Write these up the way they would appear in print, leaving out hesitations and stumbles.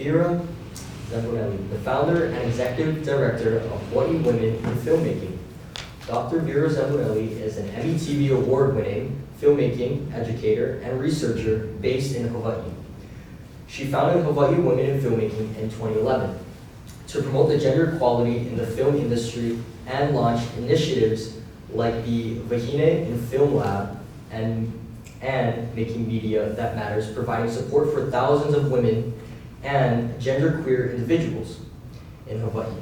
Vera Zambonelli, the founder and executive director of Hawaii Women in Filmmaking. Dr. Vera Zambonelli is an Emmy TV award-winning filmmaking educator and researcher based in Hawaii. She founded Hawaii Women in Filmmaking in 2011 to promote the gender equality in the film industry and launch initiatives like the Wahine in Film Lab and Making Media That Matters, providing support for thousands of women and genderqueer individuals in Hawaii.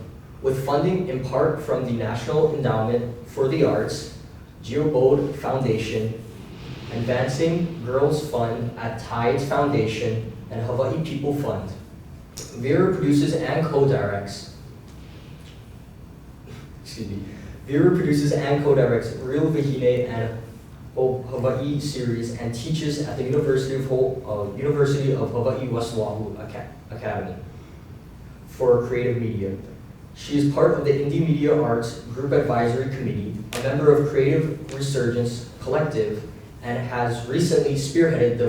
With funding in part from the National Endowment for the Arts, Geobode Foundation, Advancing Girls Fund at Tides Foundation, and Hawaii People Fund. Vera produces and co-directs Real Wahine and Hawaii series and teaches at the University of Hawaii West Oahu Academy for Creative Media. She is part of the Indie Media Arts Group Advisory Committee, a member of Creative Resurgence Collective, and has recently spearheaded the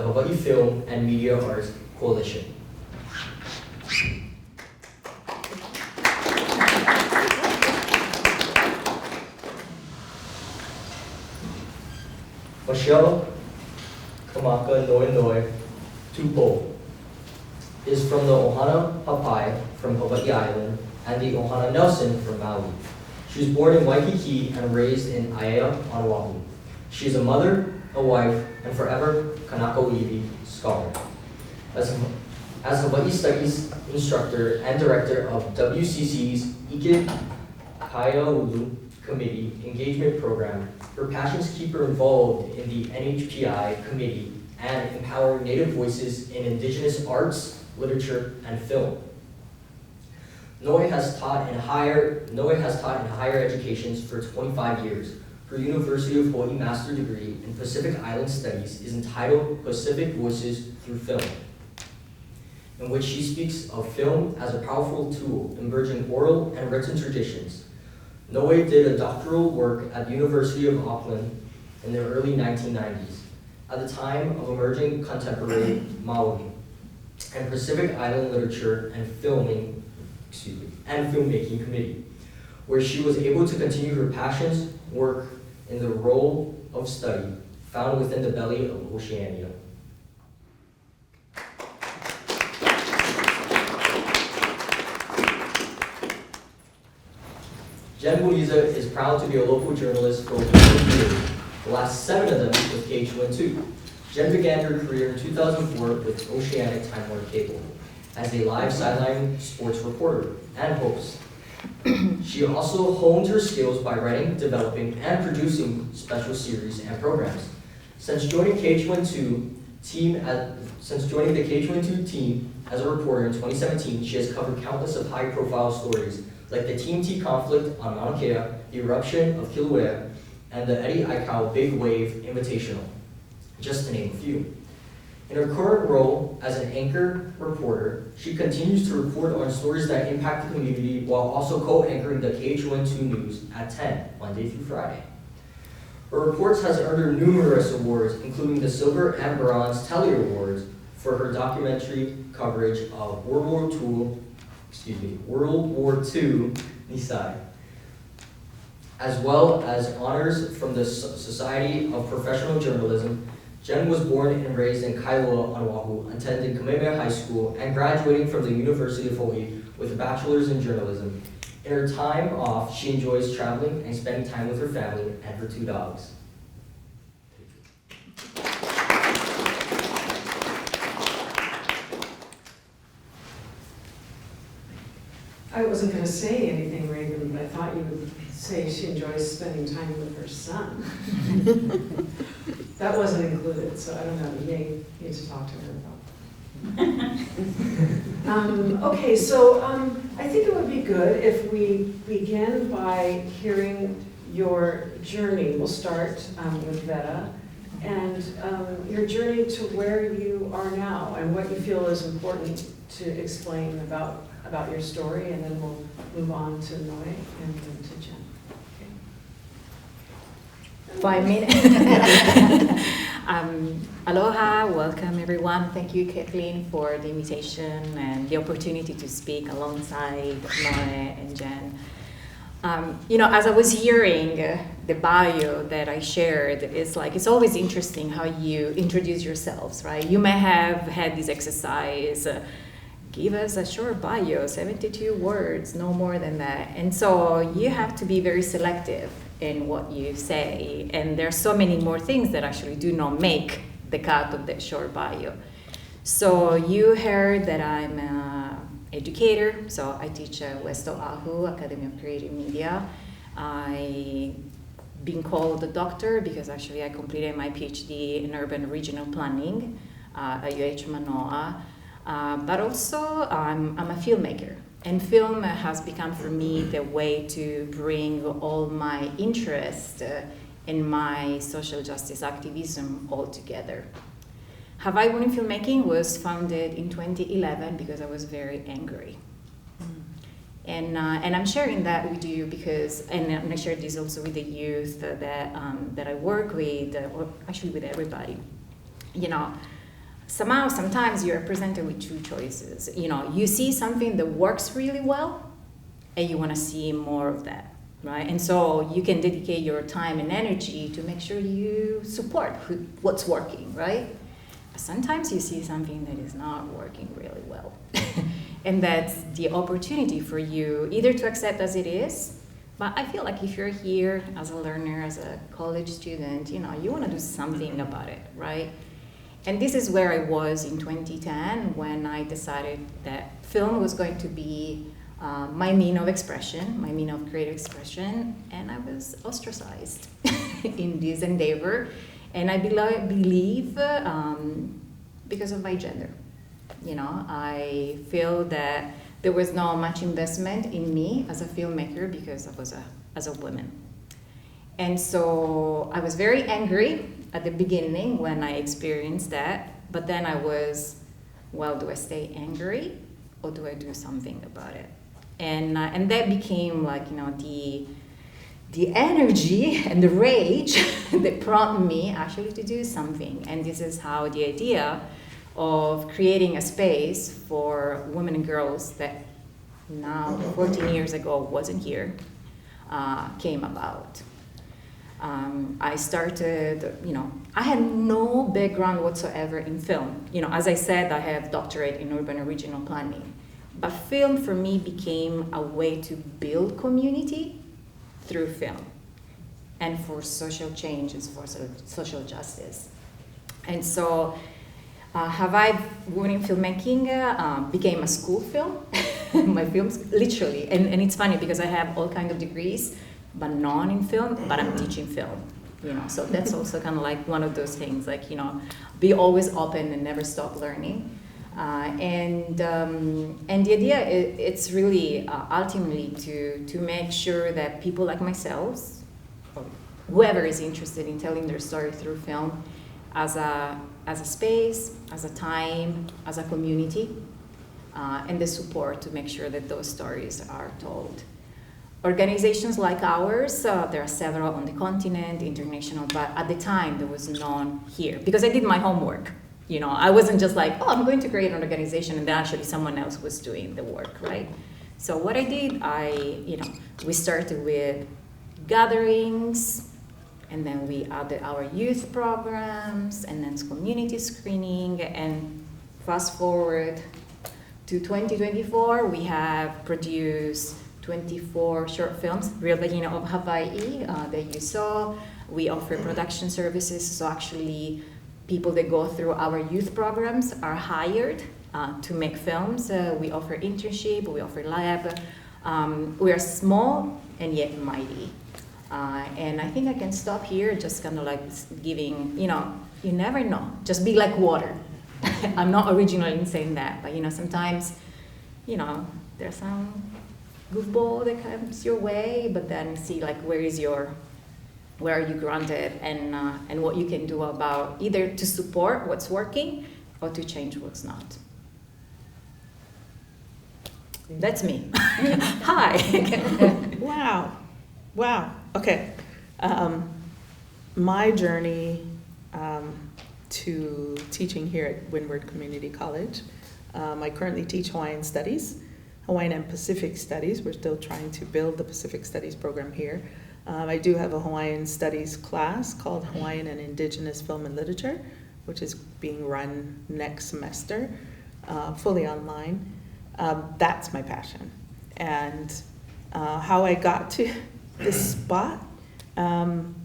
Hawaii Film and Media Arts Coalition. Michelle Kamaka Noi Tupou is from the Ohana Hapai from Hawaii Island and the Ohana Nelson from Maui. She was born in Waikiki and raised in Aiea on Oahu. She is a mother, a wife, and forever Kanaka-Iwi scholar. As Hawaii Studies instructor and director of WCC's Ike Kaiaulu Committee Engagement Program, her passions keep her involved in the NHPI Committee and empowering Native voices in Indigenous arts, literature, and film. Noi has taught in higher educations for 25 years. Her University of Hawaii Master degree in Pacific Island Studies is entitled Pacific Voices Through Film, in which she speaks of film as a powerful tool in merging oral and written traditions. Noi did a doctoral work at the University of Auckland in the early 1990s, at the time of emerging contemporary Maui and Pacific Island literature and filmmaking committee, where she was able to continue her passions work in the role of study found within the belly of Oceania. Jenn Boneza is proud to be a local journalist for over 20 years, the last 7 of them with KH12. Jenn began her career in 2004 with Oceanic Time Warner Cable as a live sideline sports reporter and host. She also honed her skills by writing, developing, and producing special series and programs. Since joining the KH12 team as a reporter in 2017, she has covered countless of high-profile stories like the TMT conflict on Mauna Kea, the eruption of Kilauea, and the Eddie Aikau Big Wave Invitational, just to name a few. In her current role as an anchor reporter, she continues to report on stories that impact the community while also co-anchoring the KH12 News at 10, Monday through Friday. Her reports has earned her numerous awards, including the Silver and Bronze Telly Awards for her documentary coverage of World War II Nisai, as well as honors from the Society of Professional Journalism. Jenn was born and raised in Kailua on Oahu, attended Kamehameha High School, and graduating from the University of Hawaii with a bachelor's in journalism. In her time off, she enjoys traveling and spending time with her family and her 2 dogs. I wasn't going to say anything, Reagan, but I thought you would say she enjoys spending time with her son. That wasn't included, so I don't know. You may need to talk to her about. Okay, so I think it would be good if we begin by hearing your journey. We'll start with Vera, and your journey to where you are now and what you feel is important to explain about your story, and then we'll move on to Noi and then to Jenn. 5 minutes. Aloha, welcome everyone. Thank you, Kathleen, for the invitation and the opportunity to speak alongside Noe and Jenn. As I was hearing the bio that I shared, it's always interesting how you introduce yourselves, right? You may have had this exercise, give us a short bio, 72 words, no more than that. And so you have to be very selective in what you say. And there are so many more things that actually do not make the cut of that short bio. So you heard that I'm an educator, so I teach at West Oahu Academy of Creative Media. I've been called a doctor because actually I completed my PhD in urban regional planning at UH Manoa. But also I'm a filmmaker, and film has become for me the way to bring all my interest in my social justice activism all together. Hawaii Women in Filmmaking was founded in 2011 because I was very angry. And I'm sharing that with you because, and I share this also with the youth that I work with, or actually with everybody. Sometimes you're presented with two choices. You see something that works really well, and you want to see more of that, right? And so you can dedicate your time and energy to make sure you support what's working, right? But sometimes you see something that is not working really well. And that's the opportunity for you either to accept as it is, but I feel like if you're here as a learner, as a college student, you want to do something about it, right? And this is where I was in 2010 when I decided that film was going to be my mean of expression, my mean of creative expression, and I was ostracized in this endeavor. And I believe because of my gender. I feel that there was not much investment in me as a filmmaker because I was as a woman. And so I was very angry at the beginning when I experienced that, but then I was, well, do I stay angry or do I do something about it? And that became like, the energy and the rage that prompted me actually to do something. And this is how the idea of creating a space for women and girls that now 14 years ago wasn't here came about. I started, I had no background whatsoever in film. As I said, I have doctorate in urban and regional planning. But film for me became a way to build community through film and for social changes, for social justice. And so Hawaii Women in Filmmaking became a school film, my films, literally. And it's funny because I have all kinds of degrees, but none in film, but I'm teaching film, So that's also kind of like one of those things, like, be always open and never stop learning. And the idea, it's really ultimately to make sure that people like myself, or whoever is interested in telling their story through film, as a space, as a time, as a community, and the support to make sure that those stories are told. Organizations like ours, there are several on the continent, international, but at the time there was none here because I did my homework. I wasn't just like, oh, I'm going to create an organization, and then actually someone else was doing the work, right? So what I did, we started with gatherings, and then we added our youth programs, and then community screening, and fast forward to 2024, we have produced 24 short films, Real Beginning of Hawaii, that you saw. We offer production services, so actually people that go through our youth programs are hired to make films. We offer internship, we offer lab. We are small and yet mighty. And I think I can stop here, just kind of like giving, you never know. Just be like water. I'm not originally in saying that, but sometimes, there's some goofball that comes your way, but then see like where are you grounded, and what you can do about either to support what's working or to change what's not. That's me. Hi. Wow. Okay. my journey to teaching here at Windward Community College. I currently teach Hawaiian Studies, Hawaiian and Pacific Studies. We're still trying to build the Pacific Studies program here. I do have a Hawaiian Studies class called Hawaiian and Indigenous Film and Literature, which is being run next semester, fully online. That's my passion. And how I got to this spot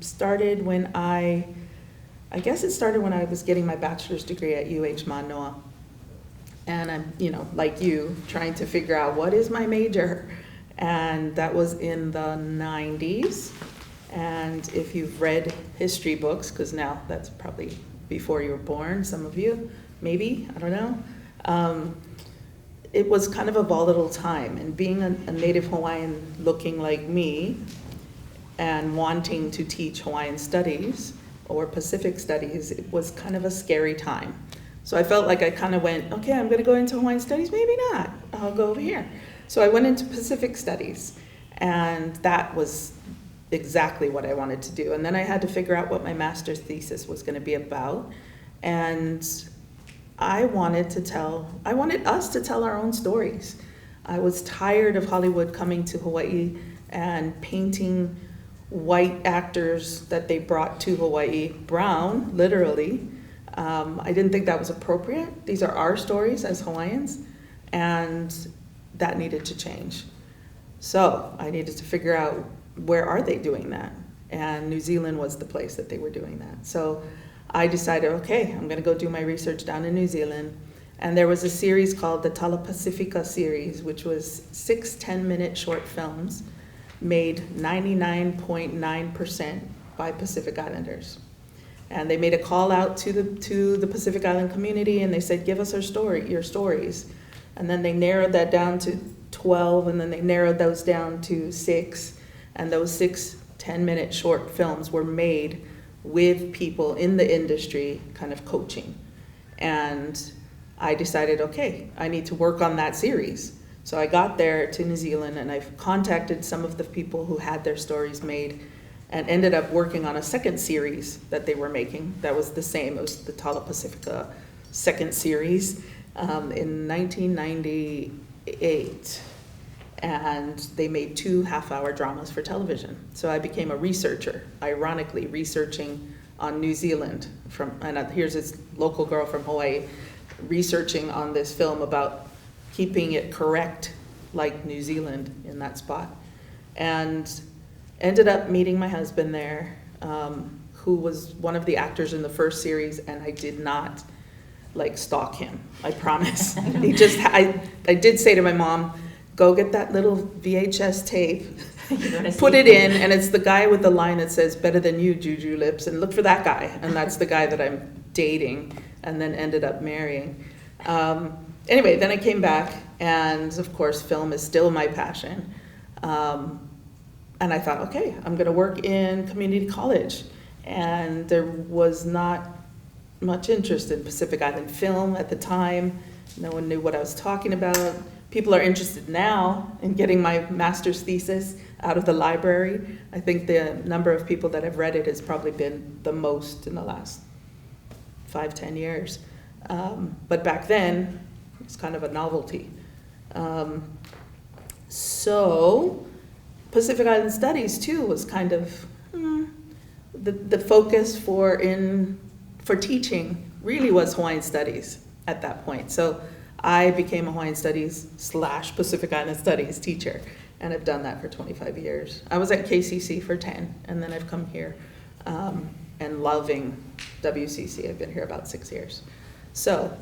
started when I guess it started when I was getting my bachelor's degree at UH Manoa. And I'm, like you, trying to figure out what is my major. And that was in the 90s. And if you've read history books, because now that's probably before you were born, some of you, maybe, I don't know. It was kind of a volatile time. And being a native Hawaiian looking like me and wanting to teach Hawaiian studies or Pacific studies, it was kind of a scary time. So I felt like I kind of went, okay, I'm going to go into Hawaiian studies, maybe not, I'll go over here. So I went into Pacific studies, and that was exactly what I wanted to do. And then I had to figure out what my master's thesis was going to be about. And I wanted us to tell our own stories. I was tired of Hollywood coming to Hawaii and painting white actors that they brought to Hawaii brown, literally. I didn't think that was appropriate. These are our stories as Hawaiians, and that needed to change. So I needed to figure out, where are they doing that? And New Zealand was the place that they were doing that. So I decided, okay, I'm gonna go do my research down in New Zealand. And there was a series called the Tala Pacifica series, which was 6 10-minute short films made 99.9% by Pacific Islanders. And they made a call out to the Pacific Island community, and they said, give us your stories. And then they narrowed that down to 12, and then they narrowed those down to 6. And those 6 10-minute short films were made with people in the industry kind of coaching. And I decided, okay, I need to work on that series. So I got there to New Zealand, and I contacted some of the people who had their stories made, and ended up working on a second series that they were making that was the same. It was the Tala Pacifica second series in 1998. And they made 2 half-hour dramas for television. So I became a researcher, ironically researching on New Zealand. And here's this local girl from Hawaii researching on this film about keeping it correct like New Zealand in that spot. And ended up meeting my husband there, who was one of the actors in the first series, and I did not stalk him, I promise. I did say to my mom, go get that little VHS tape, put it in, and it's the guy with the line that says, better than you, Juju Lips, and look for that guy. And that's the guy that I'm dating, and then ended up marrying. Anyway, then I came back, and of course, film is still my passion. And I thought, okay, I'm gonna work in community college. And there was not much interest in Pacific Island film at the time. No one knew what I was talking about. People are interested now in getting my master's thesis out of the library. I think the number of people that have read it has probably been the most in the last 5-10 years. But back then, it was kind of a novelty. So Pacific Island Studies too was kind of the focus for teaching really was Hawaiian Studies at that point. So I became a Hawaiian Studies / Pacific Island Studies teacher, and I've done that for 25 years. I was at KCC for 10, and then I've come here and loving WCC. I've been here about 6 years. So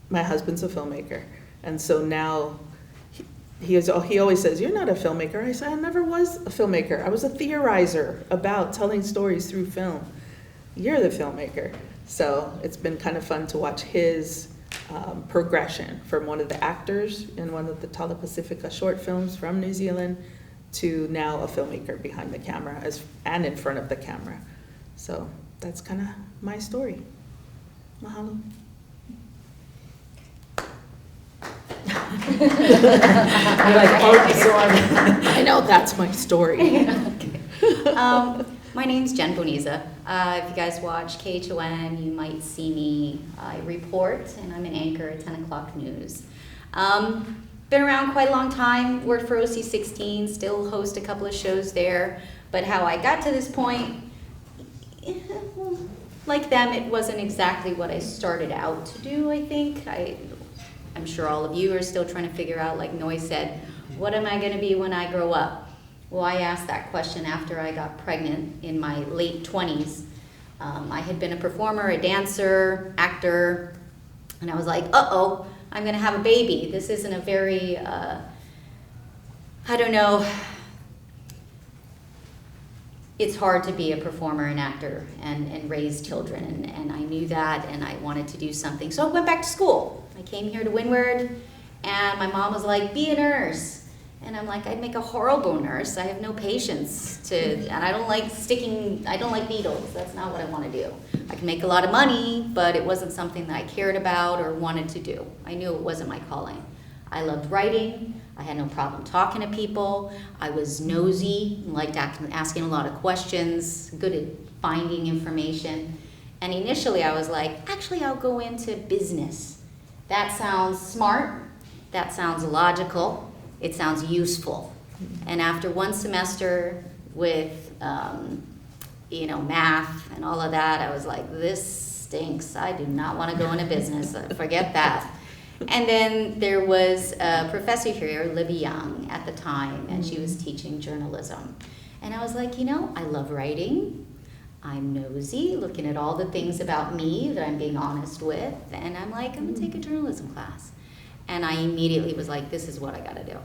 my husband's a filmmaker, and so now he always says, you're not a filmmaker. I said, I never was a filmmaker. I was a theorizer about telling stories through film. You're the filmmaker. So it's been kind of fun to watch his progression from one of the actors in one of the Tala Pacifica short films from New Zealand to now a filmmaker behind the camera and in front of the camera. So that's kind of my story. Mahalo. You're like, oh, so I know, that's my story. Okay. My name's Jenn Boneza. If you guys watch KHON, you might see me. I report, and I'm an anchor at 10 o'clock news. Been around quite a long time, worked for OC16, still host a couple of shows there. But how I got to this point, like them, it wasn't exactly what I started out to do, I think. I'm sure all of you are still trying to figure out, like Noy said, what am I gonna be when I grow up? Well, I asked that question after I got pregnant in my late 20s. I had been a performer, a dancer, actor, and I was like, uh-oh, I'm gonna have a baby. This isn't a very, I don't know, it's hard to be a performer and actor and raise children, and I knew that, and I wanted to do something. So I went back to school. I came here to Windward, and my mom was like, be a nurse. And I'm like, I'd make a horrible nurse. I have no patience and I don't like needles. That's not what I want to do. I can make a lot of money, but it wasn't something that I cared about or wanted to do. I knew it wasn't my calling. I loved writing. I had no problem talking to people. I was nosy, liked asking a lot of questions, good at finding information. And initially I was like, actually I'll go into business. That sounds smart. That sounds logical. It sounds useful. And after one semester with, math and all of that, I was like, this stinks. I do not want to go into business. Forget that. And then there was a professor here, Libby Young, at the time, and she was teaching journalism. And I was like, I love writing. I'm nosy, looking at all the things about me that I'm being honest with. And I'm like, I'm going to take a journalism class. And I immediately was like, this is what I got to do.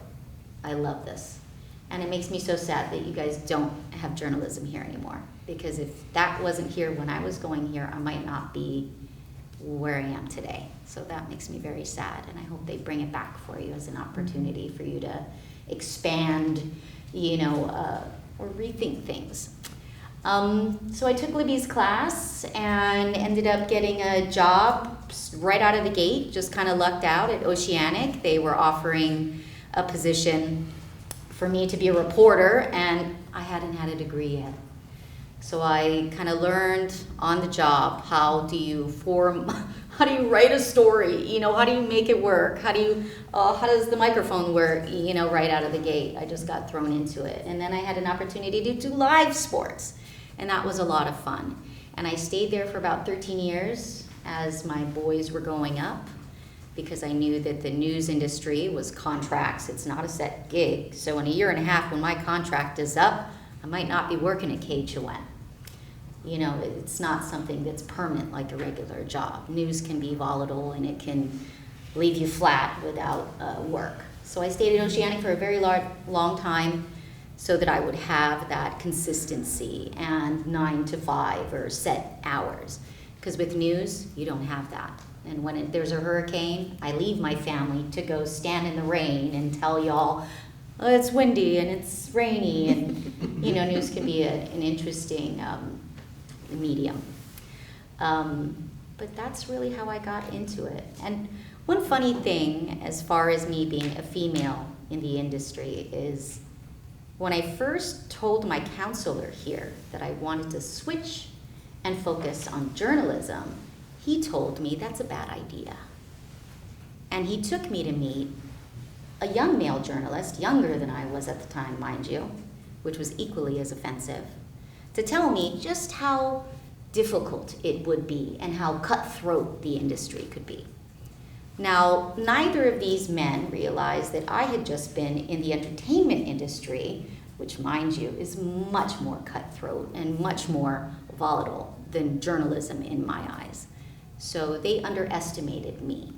I love this. And it makes me so sad that you guys don't have journalism here anymore. Because if that wasn't here when I was going here, I might not be where I am today. So that makes me very sad. And I hope they bring it back for you as an opportunity for you to expand, or rethink things. So I took Libby's class and ended up getting a job right out of the gate, just kind of lucked out at Oceanic. They were offering a position for me to be a reporter, and I hadn't had a degree yet. So I kind of learned on the job, how do you write a story? How do you make it work? How does the microphone work? Right out of the gate. I just got thrown into it. And then I had an opportunity to do live sports. And that was a lot of fun. And I stayed there for about 13 years as my boys were growing up, because I knew that the news industry was contracts. It's not a set gig. So in a year and a half, when my contract is up, I might not be working at KHON. It's not something that's permanent like a regular job. News can be volatile, and it can leave you flat without work. So I stayed at Oceanic for a very long time, so that I would have that consistency and 9 to 5 or set hours. Because with news, you don't have that. And when there's a hurricane, I leave my family to go stand in the rain and tell y'all, oh, it's windy and it's rainy, and news can be an interesting medium. But that's really how I got into it. And one funny thing, as far as me being a female in the industry, is when I first told my counselor here that I wanted to switch and focus on journalism, he told me that's a bad idea. And he took me to meet a young male journalist, younger than I was at the time, mind you, which was equally as offensive, to tell me just how difficult it would be and how cutthroat the industry could be. Now, neither of these men realized that I had just been in the entertainment industry, which, mind you, is much more cutthroat and much more volatile than journalism in my eyes. So they underestimated me.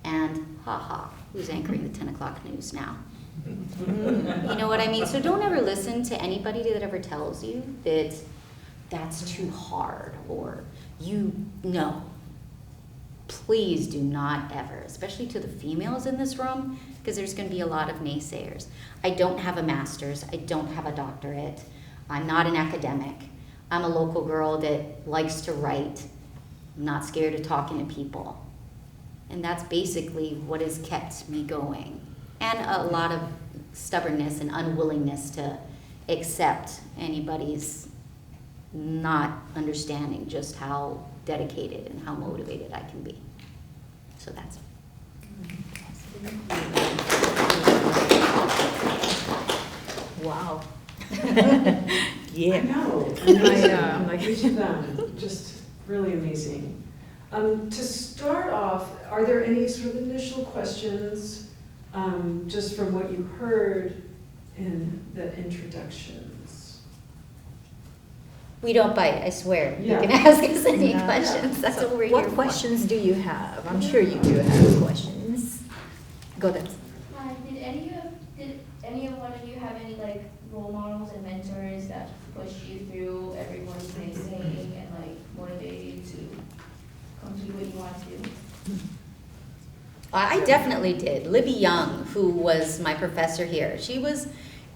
And who's anchoring the 10 o'clock news now? You know what I mean? So don't ever listen to anybody that ever tells you that that's too hard, or please do not ever, especially to the females in this room, because there's going to be a lot of naysayers. I don't have a master's. I don't have a doctorate. I'm not an academic. I'm a local girl that likes to write. I'm not scared of talking to people. And that's basically what has kept me going. And a lot of stubbornness and unwillingness to accept anybody's not understanding just how dedicated and how motivated I can be. So that's it. Wow. I Yeah. know. I'm like- Each of them, just really amazing. To start off, are there any sort of initial questions, just from what you heard in the introductions? We don't bite, I swear. Yeah. You can ask us any Yeah. questions. That's what we're here What for. questions do you have? I'm sure you do have questions. Go ahead. Hi, did any of one of you have any like role models and mentors that pushed you through everyone's facing and like motivated you to come to what you want to do? I definitely did. Libby Young, who was my professor here, she was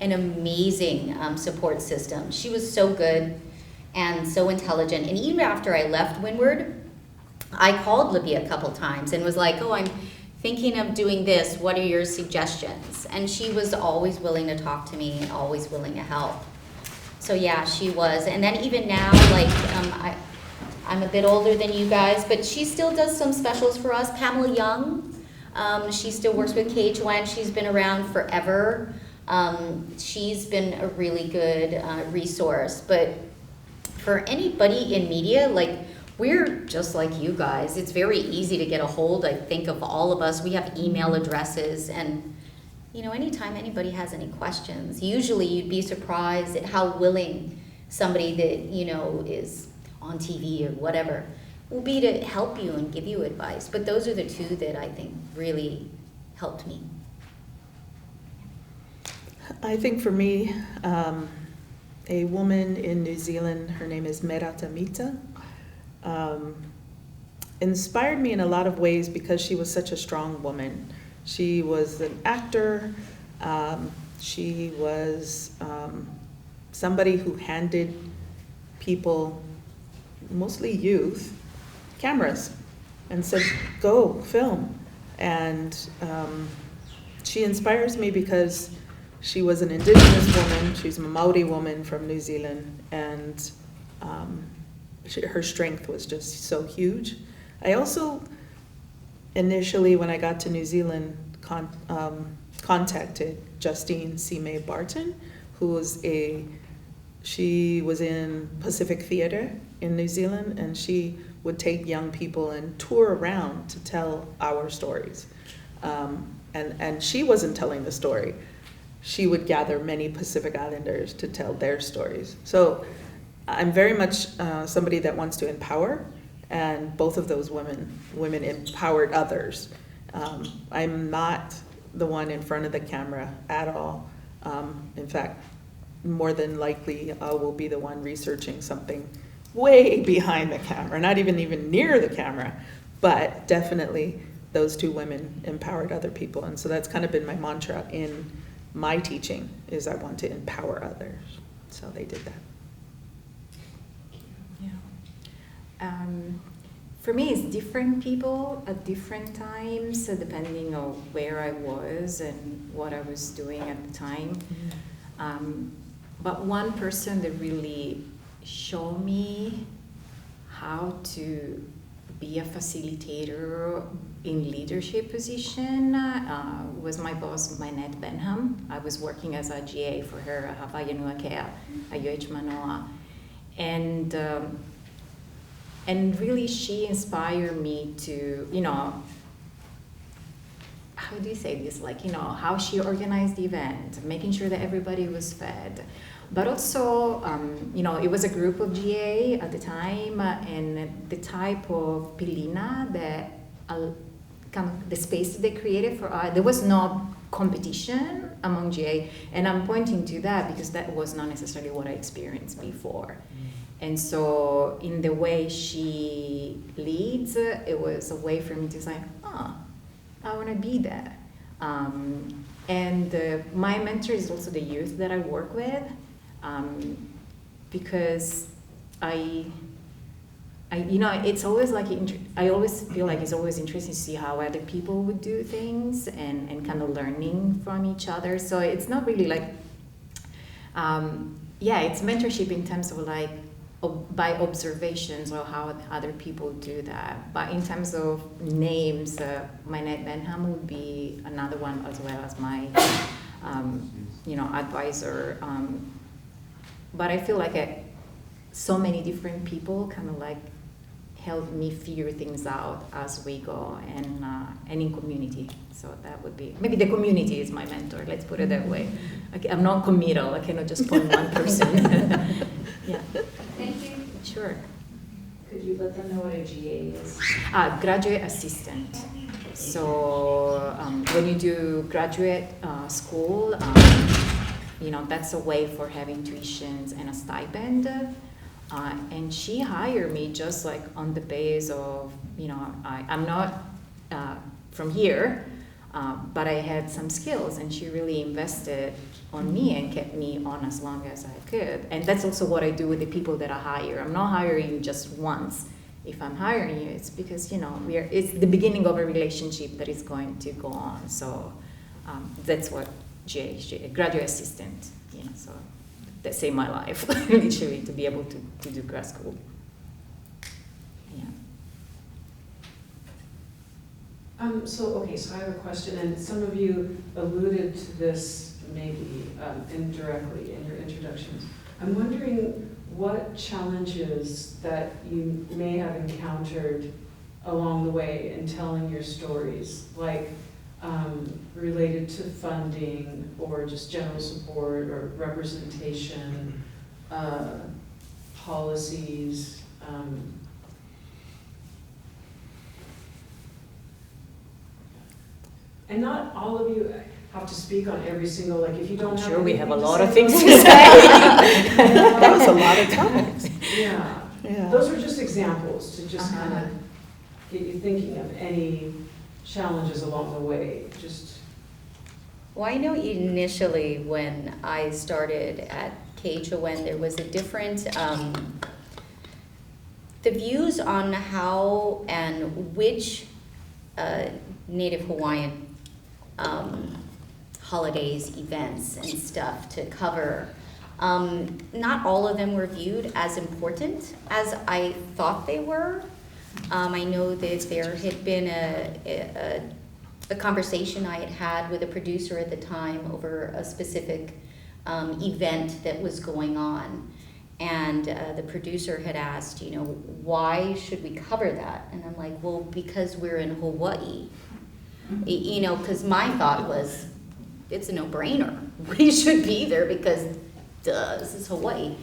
an amazing support system. She was so good and so intelligent. And even after I left Windward, I called Libby a couple times and was like, oh, I'm thinking of doing this. What are your suggestions? And she was always willing to talk to me and always willing to help. So yeah, she was. And then even now, like, I'm a bit older than you guys, but she still does some specials for us. Pamela Young, she still works with KHON. She's been around forever. She's been a really good resource. But for anybody in media, like, we're just like you guys. It's very easy to get a hold, I think, of all of us. We have email addresses, and you know, anytime anybody has any questions, usually you'd be surprised at how willing somebody that, you know, is on TV or whatever will be to help you and give you advice. But those are the two that I think really helped me. I think for me, a woman in New Zealand, her name is Mera Tamita, inspired me in a lot of ways because she was such a strong woman. She was an actor. She was somebody who handed people, mostly youth, cameras and said, go film. And she inspires me because she was an indigenous woman. She's a Maori woman from New Zealand, and her strength was just so huge. I also, initially, when I got to New Zealand, contacted Justine C. May Barton, she was in Pacific Theater in New Zealand, and she would take young people and tour around to tell our stories. And she wasn't telling the story. She would gather many Pacific Islanders to tell their stories. So I'm very much somebody that wants to empower, and both of those women empowered others. I'm not the one in front of the camera at all. In fact, more than likely, I will be the one researching something way behind the camera, not even near the camera, but definitely those two women empowered other people. And so that's kind of been my mantra in my teaching, is I want to empower others. So they did that. Yeah. For me, it's different people at different times, depending on where I was and what I was doing at the time. But one person that really showed me how to be a facilitator in leadership position was my boss, Mainette Benham. I was working as a GA for her at Hawaiian Nuakea, at UH Manoa. And really she inspired me to, you know, how do you say this? Like, you know, how she organized the event, making sure that everybody was fed. But also, you know, it was a group of GA at the time, and the type of pilina that kind of the space they created for us, there was no competition among GA, and I'm pointing to that because that was not necessarily what I experienced before. And so in the way she leads, it was a way for me to say, oh, I want to be that. And my mentor is also the youth that I work with, because you know, it's always like, I always feel like it's always interesting to see how other people would do things and kind of learning from each other. So it's not really like, Yeah, it's mentorship in terms of like by observations or how other people do that. But in terms of names, Mainette Benham would be another one, as well as my advisor. But I feel like so many different people kind of like help me figure things out as we go, and in community. So that would be, maybe the community is my mentor, let's put it that way. Okay, I'm not committal, I cannot just point one person. Yeah. Thank you. Sure. Could you let them know what a GA is? Graduate assistant. So when you do graduate school, that's a way for having tuitions and a stipend. And she hired me just like on the base of, I'm not from here, but I had some skills, and she really invested on me and kept me on as long as I could. And that's also what I do with the people that I hire. I'm not hiring you just once. If I'm hiring you, it's because, it's the beginning of a relationship that is going to go on. So that's what GA, graduate assistant, so that saved my life, literally, to be able to do grad school. Yeah. So I have a question, and some of you alluded to this maybe indirectly in your introductions. I'm wondering what challenges that you may have encountered along the way in telling your stories, like related to funding or just general support or representation, policies. And not all of you have to speak on every single, like if you don't have. Sure, we have a anything lot to of say, things to okay. say. That was a lot of topics. Yeah. Yeah. Those were just examples to just Uh-huh. kind of get you thinking of any challenges along the way, just. Well, I know initially when I started at KHON, there was a different, the views on how and which Native Hawaiian holidays, events, and stuff to cover. Not all of them were viewed as important as I thought they were. I know that there had been a conversation I had with a producer at the time over a specific event that was going on. And the producer had asked, why should we cover that? And I'm like, well, because we're in Hawaii. Because my thought was, it's a no-brainer. We should be there because, duh, this is Hawaii.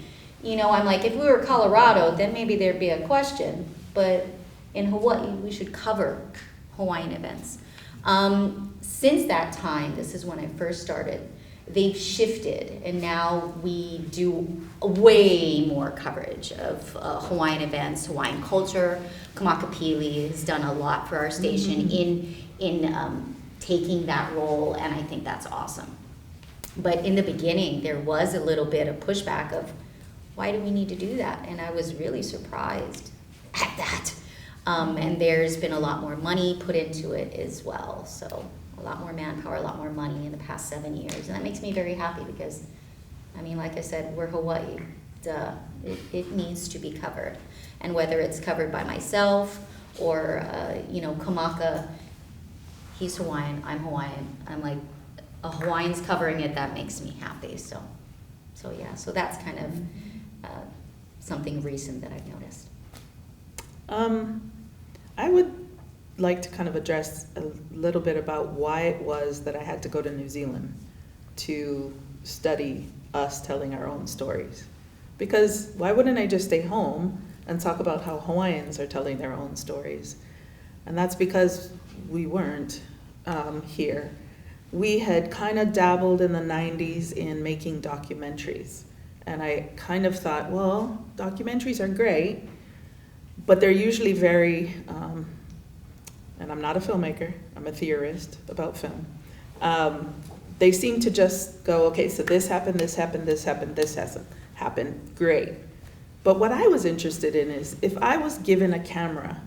I'm like, if we were Colorado, then maybe there'd be a question. But in Hawaii, we should cover Hawaiian events. Since that time, this is when I first started, they've shifted, and now we do way more coverage of Hawaiian events, Hawaiian culture. Kamakapili has done a lot for our station in taking that role, and I think that's awesome. But in the beginning, there was a little bit of pushback of, why do we need to do that? And I was really surprised at that. And there's been a lot more money put into it as well. So a lot more manpower, a lot more money in the past 7 years. And that makes me very happy because, like I said, we're Hawaii. Duh. It needs to be covered. And whether it's covered by myself or, Kamaka, he's Hawaiian, I'm Hawaiian. I'm like, a Hawaiian's covering it, that makes me happy. So that's kind of something recent that I've noticed. I would like to kind of address a little bit about why it was that I had to go to New Zealand to study us telling our own stories. Because why wouldn't I just stay home and talk about how Hawaiians are telling their own stories? And that's because we weren't here. We had kind of dabbled in the 90s in making documentaries. And I kind of thought, well, documentaries are great, but they're usually very, and I'm not a filmmaker, I'm a theorist about film. They seem to just go, okay, so this happened, this happened, this happened, this hasn't happened, great. But what I was interested in is, if I was given a camera,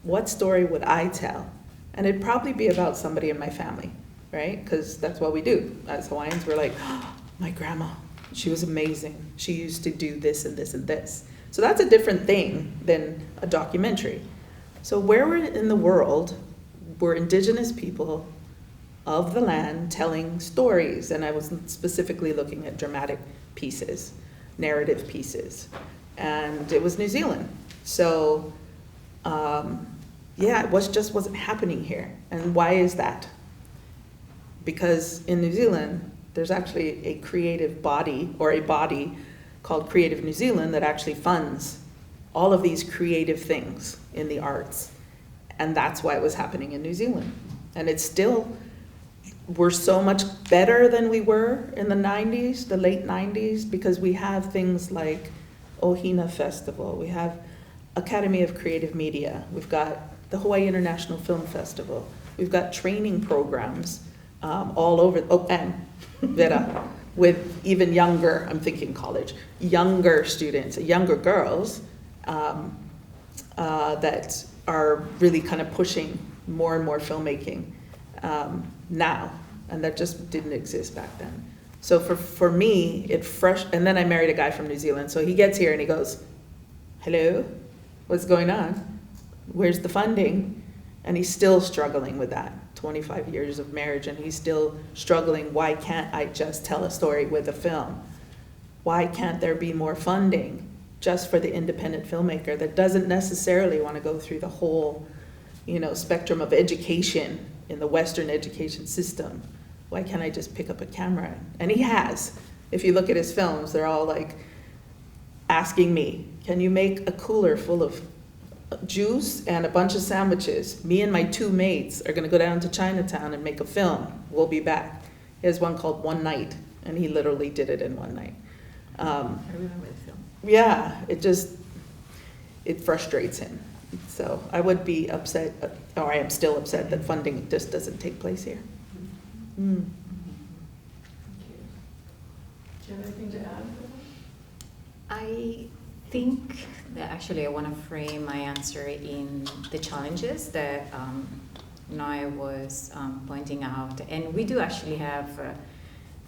what story would I tell? And it'd probably be about somebody in my family, right? Because that's what we do. As Hawaiians, we're like, oh, my grandma, She was amazing. She used to do this and this and this. So that's a different thing than a documentary. So where in the world were indigenous people of the land telling stories? And I was specifically looking at dramatic pieces, narrative pieces. And it was New Zealand. So yeah, it just wasn't happening here. And why is that? Because in New Zealand, there's actually a creative body, or a body called Creative New Zealand, that actually funds all of these creative things in the arts. And that's why it was happening in New Zealand. And it's still, we're so much better than we were in the 90s, the late 90s, because we have things like Ohina Festival, we have Academy of Creative Media, we've got the Hawaii International Film Festival, we've got training programs all over, and Vera, with even younger, I'm thinking college, younger students, younger girls that are really kind of pushing more and more filmmaking now, and that just didn't exist back then. So for me, it fresh, and then I married a guy from New Zealand, so he gets here and he goes, hello, what's going on? Where's the funding? And he's still struggling with that. 25 years of marriage, and he's still struggling. Why can't I just tell a story with a film? Why can't there be more funding just for the independent filmmaker that doesn't necessarily want to go through the whole, spectrum of education in the Western education system? Why can't I just pick up a camera? And he has. If you look at his films, they're all like asking me, can you make a cooler full of juice and a bunch of sandwiches? Me and my 2 mates are gonna go down to Chinatown and make a film. We'll be back. He has one called One Night, and he literally did it in one night. I remember the film. Yeah, it frustrates him. So I would be upset, or I am still upset, that funding just doesn't take place here. Mm. Do you have anything to add? I think that actually I want to frame my answer in the challenges that I was pointing out. And we do actually have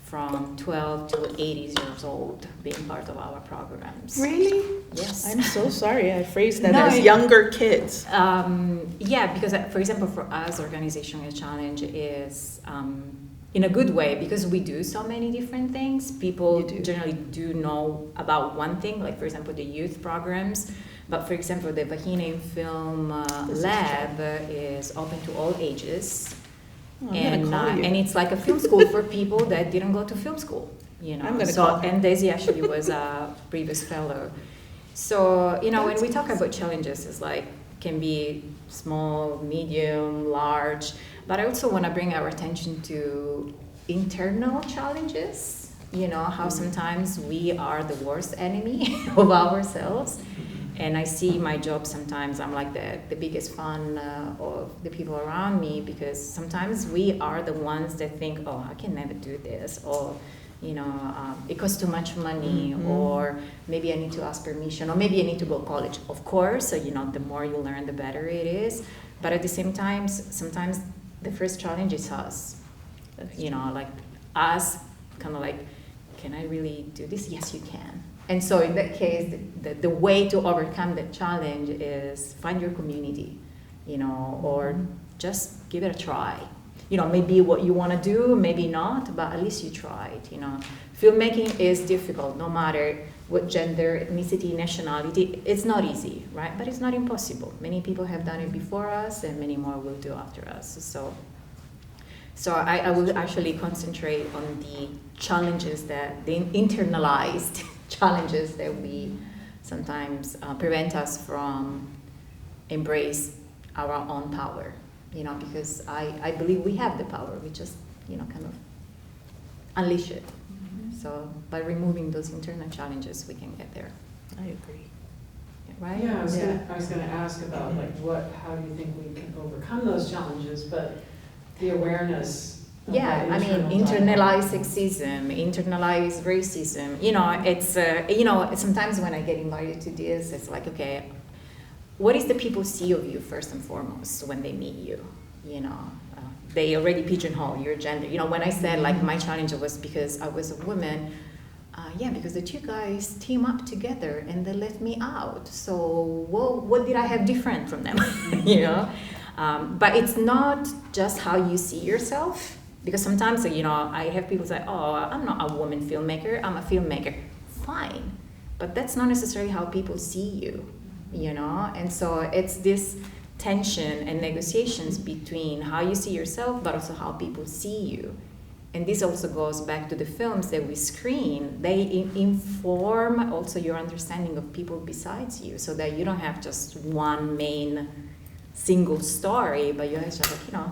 from 12 to 80 years old being part of our programs. Really? Yes. I'm so sorry, I phrased that No, as younger kids. Yeah, because for example, for us, organizational challenge is in a good way, because we do so many different things. People generally do know about one thing, like for example, the youth programs. But for example, the Wahine Film Lab is open to all ages. Oh, And it's like a film school for people that didn't go to film school, and Daisy actually was a previous fellow. So, when we talk about challenges, it's like, can be small, medium, large, but I also want to bring our attention to internal challenges, how sometimes we are the worst enemy of ourselves. And I see my job sometimes, I'm like the biggest fan of the people around me, because sometimes we are the ones that think, oh, I can never do this, or, it costs too much money, or maybe I need to ask permission, or maybe I need to go to college. Of course, the more you learn, the better it is. But at the same time, sometimes the first challenge is us, like us, kind of like, can I really do this? Yes, you can. And so in that case, the way to overcome that challenge is find your community, or just give it a try. Maybe what you want to do, maybe not, but at least you tried, Filmmaking is difficult, no matter what gender, ethnicity, nationality. It's not easy, right? But it's not impossible. Many people have done it before us, and many more will do after us. So I will actually concentrate on the challenges the internalized challenges that we sometimes prevent us from embrace our own power, because I believe we have the power. We just, kind of unleash it. So by removing those internal challenges, we can get there. I agree. Right? Yeah, I was gonna ask about how do you think we can overcome those challenges, but the awareness. Yeah, I mean, internalized sexism, internalized racism, it's, sometimes when I get invited to this, it's like, okay, what is the people see of you first and foremost when they meet you? They already pigeonhole your gender. When I said, like, my challenge was because I was a woman, yeah, because the two guys team up together and they left me out. So what did I have different from them? You know? But it's not just how you see yourself, because sometimes, you know, I have people say, oh, I'm not a woman filmmaker, I'm a filmmaker. Fine, but that's not necessarily how people see you, you know? And so it's this tension and negotiations between how you see yourself, but also how people see you. And this also goes back to the films that we screen. They inform also your understanding of people besides you, so that you don't have just one main single story, but you actually, you know,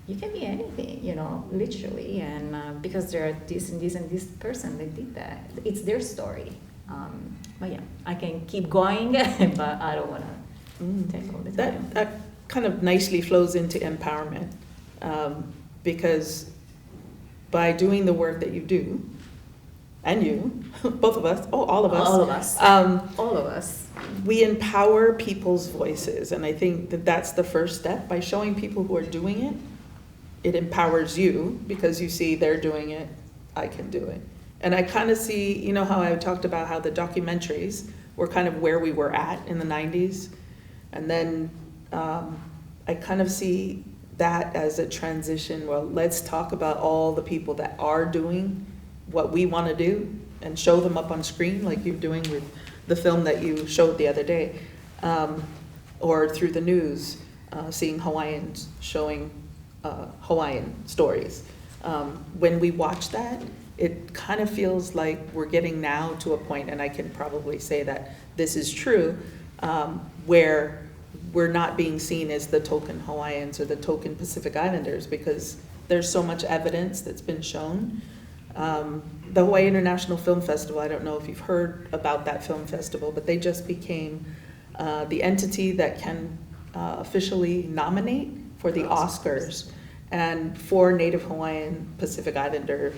you can be anything, you know, literally. And because there are this and this and this person that did that, it's their story. But yeah, I can keep going, but I don't want to take all the time. That kind of nicely flows into empowerment, because by doing the work that you do, and you, both of us, all of us. All of us. We empower people's voices, and I think that that's the first step. By showing people who are doing it, it empowers you, because you see they're doing it, I can do it. And I kind of see, you know how I talked about how the documentaries were kind of where we were at in the 90s, and then I kind of see that as a transition. Well, let's talk about all the people that are doing what we want to do and show them up on screen, like you're doing with the film that you showed the other day, or through the news, seeing Hawaiians showing Hawaiian stories. When we watch that, it kind of feels like we're getting now to a point, and I can probably say that this is true, where we're not being seen as the token Hawaiians or the token Pacific Islanders, because there's so much evidence that's been shown. The Hawaii International Film Festival, I don't know if you've heard about that film festival, but they just became the entity that can officially nominate for the Oscars, and for Native Hawaiian Pacific Islander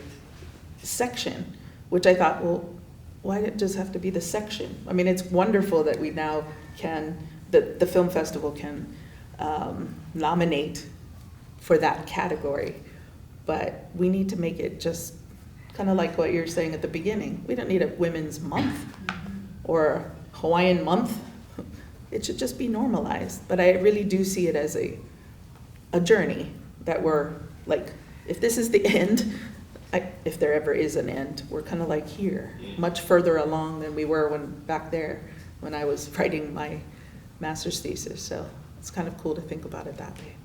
section, which I thought, well, why did it just have to be the section? I mean, it's wonderful that we now can, the film festival can nominate for that category, but we need to make it just kind of like what you're saying at the beginning. We don't need a women's month or a Hawaiian month. It should just be normalized. But I really do see it as a journey that we're like, if this is the end, if there ever is an end, we're kind of like here, much further along than we were back there when I was writing my master's thesis. So it's kind of cool to think about it that way.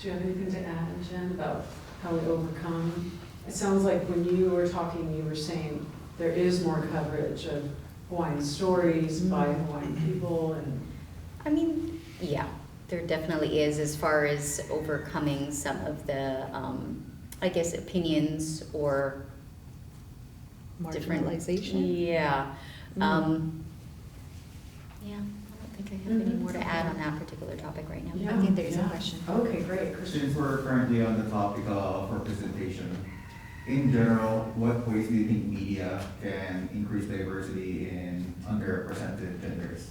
Do you have anything to add, Jenn, about how we overcome? It sounds like when you were talking, you were saying there is more coverage of Hawaiian stories by Hawaiian people, and I mean, yeah, there definitely is, as far as overcoming some of the, I guess, opinions or Marginalization? Yeah. Yeah, I don't think I have any more to add on that particular topic right now. Yeah. I think there is a question. Okay, great. Since we're currently on the topic of representation, in general, what ways do you think media can increase diversity in underrepresented genders?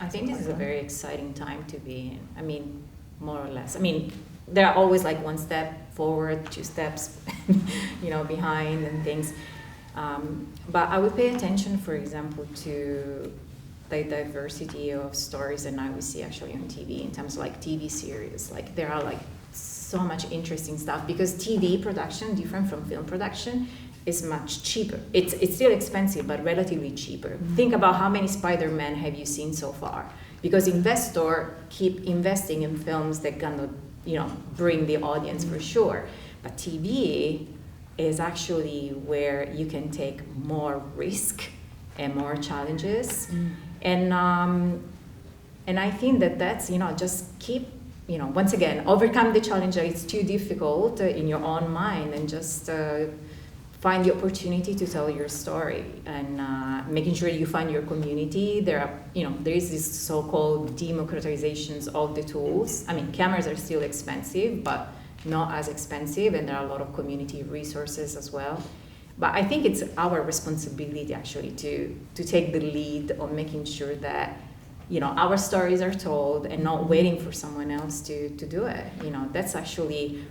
I think this is a very exciting time to be in. I mean, more or less. I mean, there are always like one step forward, two steps, behind and things. But I would pay attention, for example, to the diversity of stories that now we see actually on TV in terms of like TV series. Like there are like so much interesting stuff, because TV production, different from film production, is much cheaper. It's still expensive, but relatively cheaper. Think about how many Spider-Man have you seen so far? Because investors keep investing in films that gonna, bring the audience for sure. But TV is actually where you can take more risk and more challenges. And I think that's, just keep, once again, overcome the challenge that it's too difficult in your own mind, and just find the opportunity to tell your story, and making sure you find your community. There is this so-called democratizations of the tools. I mean, cameras are still expensive, but not as expensive, and there are a lot of community resources as well. But I think it's our responsibility actually to take the lead on making sure that our stories are told and not waiting for someone else to do it. That's actually,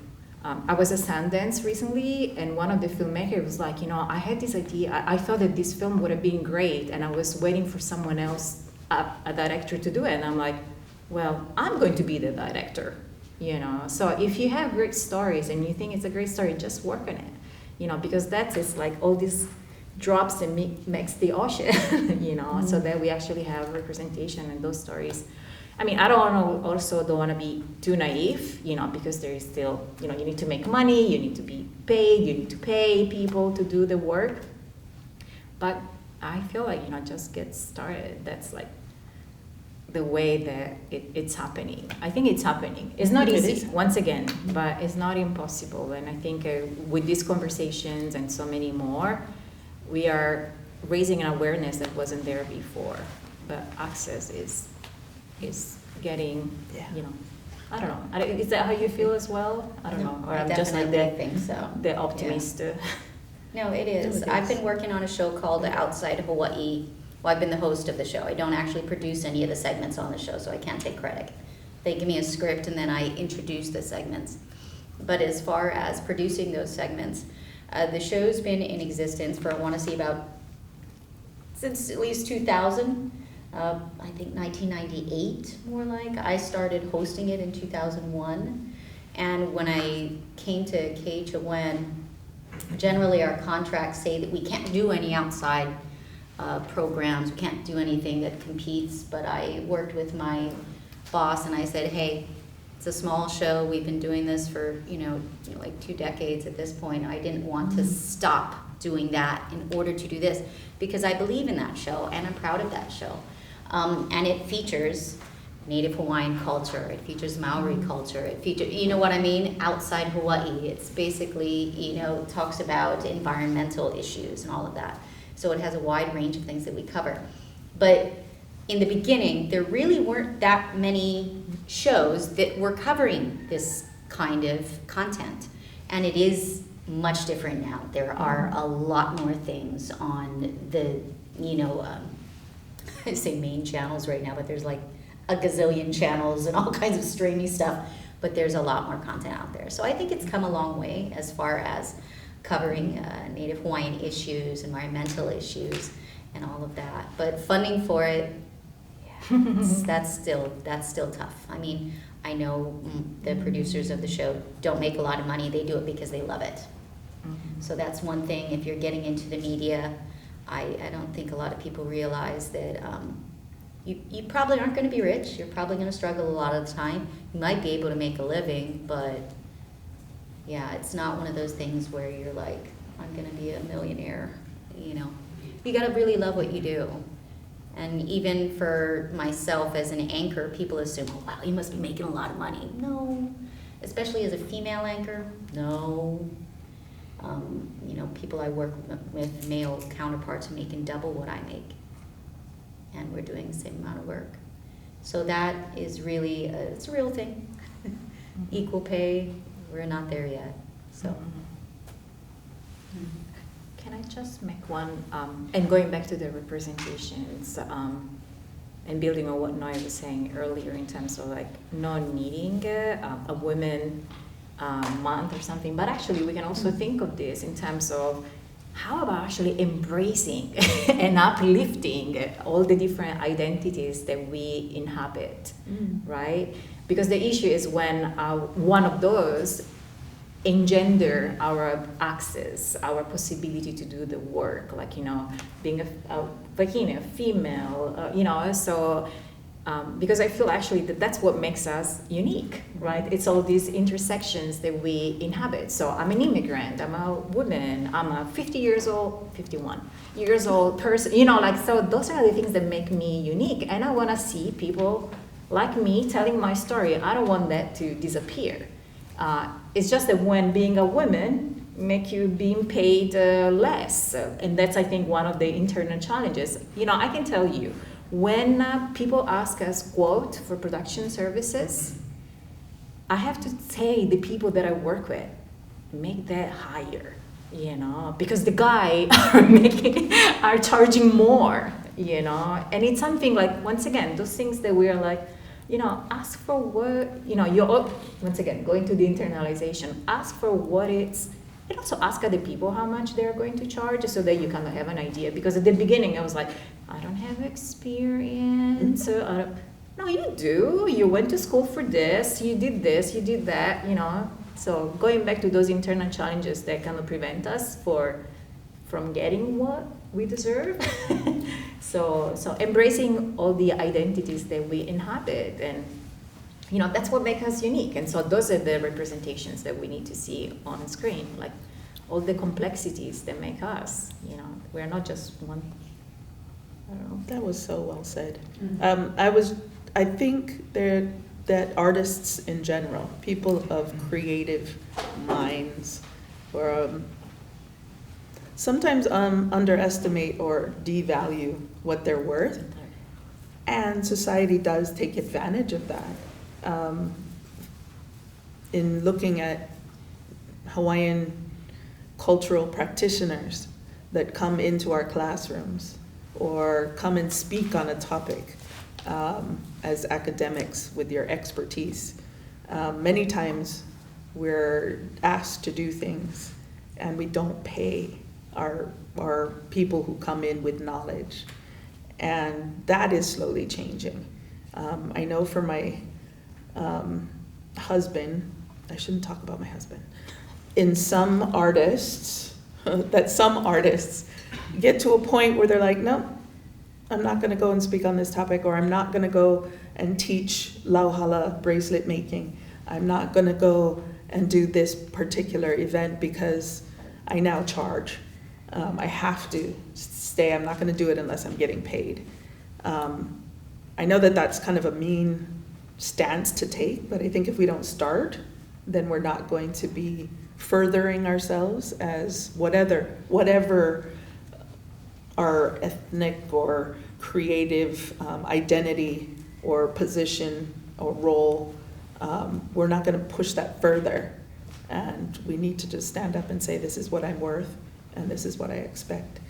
I was at Sundance recently, and one of the filmmakers was like, I had this idea. I thought that this film would have been great, and I was waiting for someone else, a director, to do it. And I'm like, well, I'm going to be the director. So if you have great stories and you think it's a great story, just work on it. Because that is like all these drops and makes the ocean, so that we actually have representation in those stories. I mean, I don't want to be too naive, because there is still, you need to make money, you need to be paid, you need to pay people to do the work. But I feel like, just get started. That's like the way that it's happening. I think it's happening. It's not easy, once again, but it's not impossible. And I think with these conversations and so many more, we are raising an awareness that wasn't there before. But access is getting, I don't know. Is that how you feel as well? I don't know. Or I I'm just like definitely think so. the optimist. Yeah. No, it is. I've been working on a show called Outside Hawaii. Well, I've been the host of the show. I don't actually produce any of the segments on the show, so I can't take credit. They give me a script, and then I introduce the segments. But as far as producing those segments, the show's been in existence for, I want to say, since at least 2000. I think 1998, more like. I started hosting it in 2001. And when I came to KHON, generally our contracts say that we can't do any outside programs, we can't do anything that competes, but I worked with my boss and I said, hey, it's a small show, we've been doing this for, like 2 decades at this point. I didn't want to stop doing that in order to do this, because I believe in that show and I'm proud of that show. And it features Native Hawaiian culture, it features Maori culture, it features, you know what I mean, outside Hawaii. It's basically, talks about environmental issues and all of that. So it has a wide range of things that we cover. But in the beginning, there really weren't that many shows that were covering this kind of content. And it is much different now. There are a lot more things on the, I say main channels right now, but there's like a gazillion channels and all kinds of streamy stuff. But there's a lot more content out there. So I think it's come a long way as far as covering Native Hawaiian issues, environmental issues, and all of that. But funding for it, that's still tough. I mean, I know the producers of the show don't make a lot of money. They do it because they love it. So that's one thing. If you're getting into the media, I don't think a lot of people realize that you probably aren't going to be rich. You're probably going to struggle a lot of the time. You might be able to make a living, but yeah, it's not one of those things where you're like, I'm going to be a millionaire. You got to really love what you do. And even for myself as an anchor, people assume, oh, wow, you must be making a lot of money. No, especially as a female anchor, no. People I work with, male counterparts, are making double what I make. And we're doing the same amount of work. So that is really, it's a real thing. Equal pay, we're not there yet, so. Can I just make one, and going back to the representations, and building on what Noe was saying earlier in terms of like not needing a women month or something, but actually we can also think of this in terms of how about actually embracing and uplifting all the different identities that we inhabit, right? Because the issue is when one of those engender our access, our possibility to do the work, like, being a Wahine, a female, so because I feel actually that's what makes us unique, right? It's all these intersections that we inhabit. So I'm an immigrant, I'm a woman, I'm a 51 years old person, so those are the things that make me unique. And I want to see people like me telling my story. I don't want that to disappear. It's just that when being a woman make you being paid less. And that's, I think, one of the internal challenges. I can tell you, when people ask us quote for production services, I have to say the people that I work with make that higher, because the guy are charging more, you know, and it's something like, once again, those things that we are like, you know, ask for what, you know, once again, going to the internalization, ask for what it's, and also ask other people how much they're going to charge so that you kind of have an idea. Because at the beginning I was like, I don't have experience. No, you do. You went to school for this, you did that, you know. So going back to those internal challenges that kind of prevent us from getting what we deserve. So embracing all the identities that we inhabit, and you know, that's what makes us unique. And so those are the representations that we need to see on screen, like all the complexities that make us, you know, we're not just one. I don't know. That was so well said. Mm-hmm. I think that artists in general, people of creative minds, or sometimes underestimate or devalue what they're worth, and society does take advantage of that. In looking at Hawaiian cultural practitioners that come into our classrooms or come and speak on a topic as academics with your expertise. Many times we're asked to do things and we don't pay our people who come in with knowledge. And that is slowly changing. I know for my husband, I shouldn't talk about my husband, in some artists, that some artists get to a point where they're like, no, I'm not gonna go and speak on this topic, or I'm not gonna go and teach lauhala bracelet making. I'm not gonna go and do this particular event because I now charge. I have to stay, I'm not gonna do it unless I'm getting paid. I know that that's kind of a mean stance to take, but I think if we don't start, then we're not going to be furthering ourselves as whatever our ethnic or creative identity or position or role, we're not going to push that further. And we need to just stand up and say, this is what I'm worth and this is what I expect.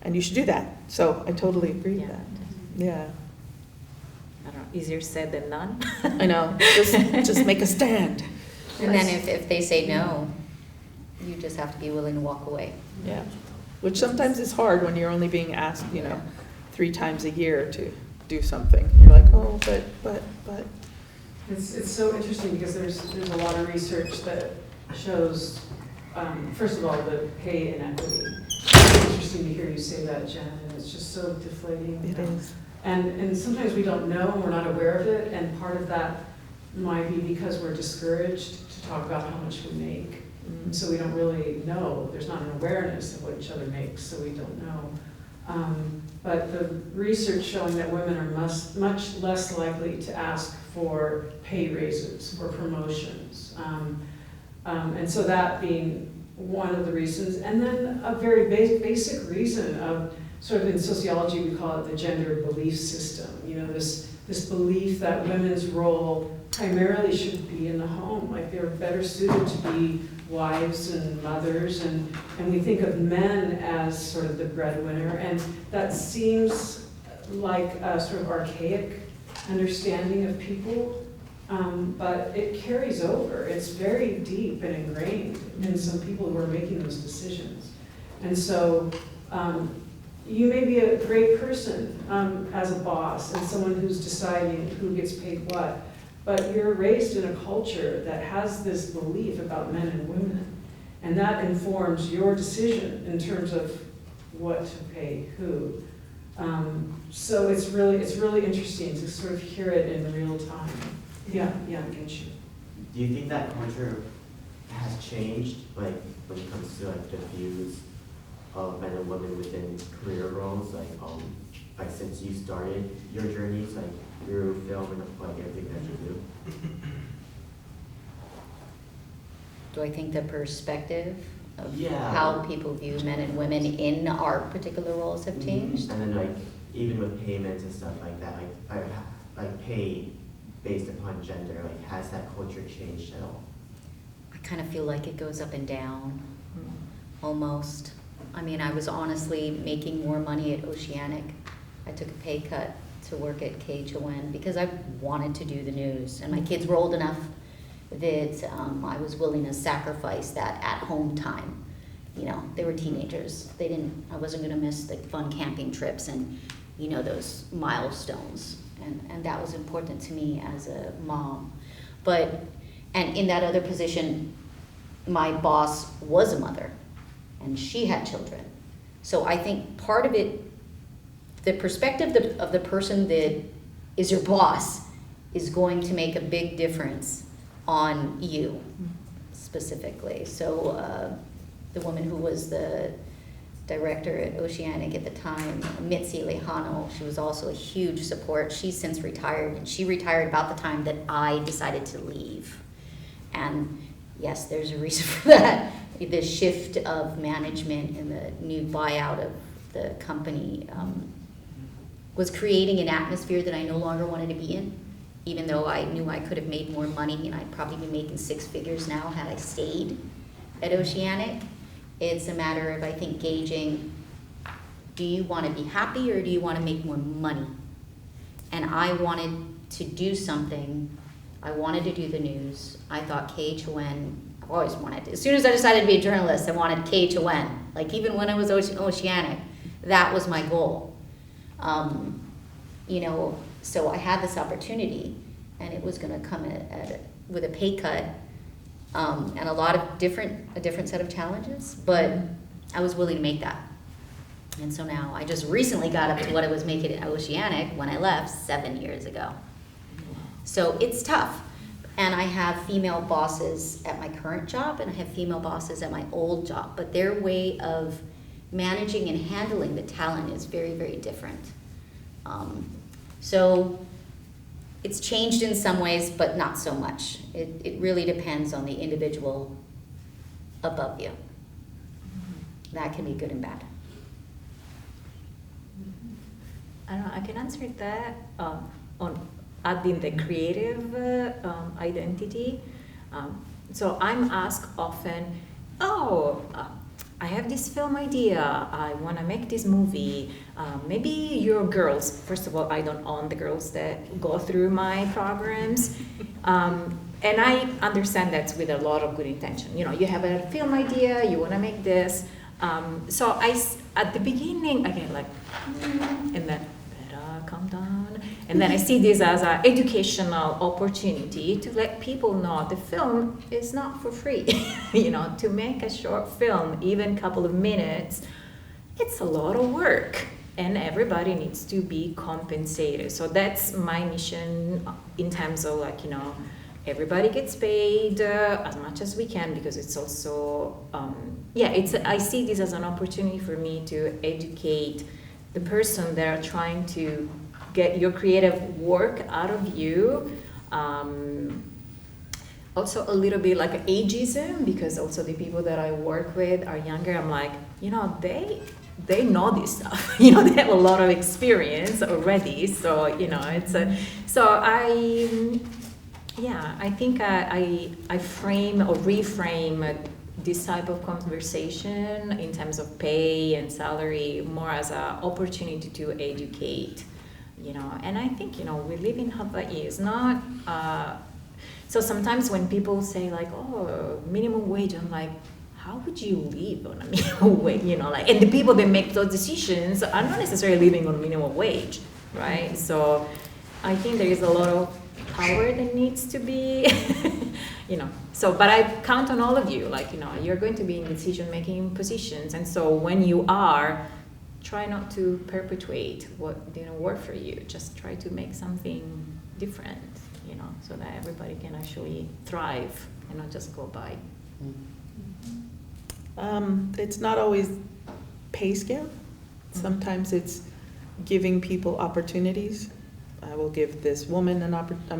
And you should do that. So I totally agree with that. Yeah. I don't know, easier said than done. I know, just make a stand. And then if they say no, you just have to be willing to walk away. Yeah, which sometimes is hard when you're only being asked, 3 times a year to do something. You're like, oh, but. It's so interesting because there's a lot of research that shows, first of all, the pay inequity. It's interesting to hear you say that, Jen, and it's just so deflating. It is. And sometimes we don't know and we're not aware of it, and part of that might be because we're discouraged to talk about how much we make. Mm. So we don't really know, there's not an awareness of what each other makes, so we don't know. But the research showing that women are much less likely to ask for pay raises or promotions. And so that being one of the reasons. And then a very basic reason of, sort of in sociology we call it the gender belief system. This belief that women's role primarily should be in the home, like they're better suited to be wives and mothers, and we think of men as sort of the breadwinner, and that seems like a sort of archaic understanding of people, but it carries over. It's very deep and ingrained in some people who are making those decisions. And so you may be a great person as a boss and someone who's deciding who gets paid what, but you're raised in a culture that has this belief about men and women, and that informs your decision in terms of what to pay who. So it's really interesting to sort of hear it in real time. Yeah, I get you. Do you think that culture has changed, like when it comes to like the views of men and women within career roles, like since you started your journeys, like through film and like everything that you do? Do I think the perspective of Yeah. how people view men and women in our particular roles have changed? And then like even with payments and stuff like that, like pay based upon gender, like has that culture changed at all? I kind of feel like it goes up and down, almost. I mean, I was honestly making more money at Oceanic I took a pay cut to work at KHON because I wanted to do the news. And my kids were old enough that I was willing to sacrifice that at-home time. You know, they were teenagers. I wasn't gonna miss the fun camping trips and, you know, those milestones. And that was important to me as a mom. And in that other position, my boss was a mother and she had children. So I think part of it, the perspective of the person that is your boss is going to make a big difference on you specifically. So the woman who was the director at Oceanic at the time, Mitzi Lejano, she was also a huge support. She's since retired, and she retired about the time that I decided to leave. And yes, there's a reason for that. The shift of management and the new buyout of the company was creating an atmosphere that I no longer wanted to be in, even though I knew I could have made more money, and I'd probably be making 6 figures now had I stayed at Oceanic. It's a matter of, I think, gauging, do you want to be happy or do you want to make more money? And I wanted to do something. I wanted to do the news. I thought KHON, I've always wanted to. As soon as I decided to be a journalist, I wanted KHON. Like even when I was Oceanic, that was my goal. You know, so I had this opportunity, and it was going to come with a pay cut. And a different set of challenges, but I was willing to make that. And so now I just recently got up to what I was making at Oceanic when I left 7 years ago. So it's tough. And I have female bosses at my current job, and I have female bosses at my old job, but their way of managing and handling the talent is very, very different. So it's changed in some ways, but not so much. It really depends on the individual above you. That can be good and bad. I don't know, I can answer that on adding the creative identity. So I'm asked often, I have this film idea, I want to make this movie. Maybe your girls, first of all, I don't own the girls that go through my programs. And I understand that's with a lot of good intention. You know, you have a film idea, you want to make this. So at the beginning, I get like, and then, Vera, calm down. And then I see this as an educational opportunity to let people know the film is not for free. You know, to make a short film, even a couple of minutes, it's a lot of work. And everybody needs to be compensated. So that's my mission in terms of like, you know, everybody gets paid as much as we can, because it's also, I see this as an opportunity for me to educate the person that are trying to get your creative work out of you. Also a little bit like ageism, because also the people that I work with are younger. I'm like, you know, they know this stuff. You know, they have a lot of experience already. So, you know, it's a, so I think I frame or reframe this type of conversation in terms of pay and salary more as an opportunity to educate, you know. And I think, you know, we live in Hawaii. It's not, so sometimes when people say like, oh, minimum wage, I'm like, how would you live on a minimum wage? You know, like, and the people that make those decisions are not necessarily living on minimum wage, right? So I think there is a lot of power that needs to be, you know. So, but I count on all of you, like, you know, you're going to be in decision-making positions. And so when you are, try not to perpetuate what didn't work for you. Just try to make something different, you know, so that everybody can actually thrive and not just go by. It's not always pay scale. Sometimes it's giving people opportunities. I will give this woman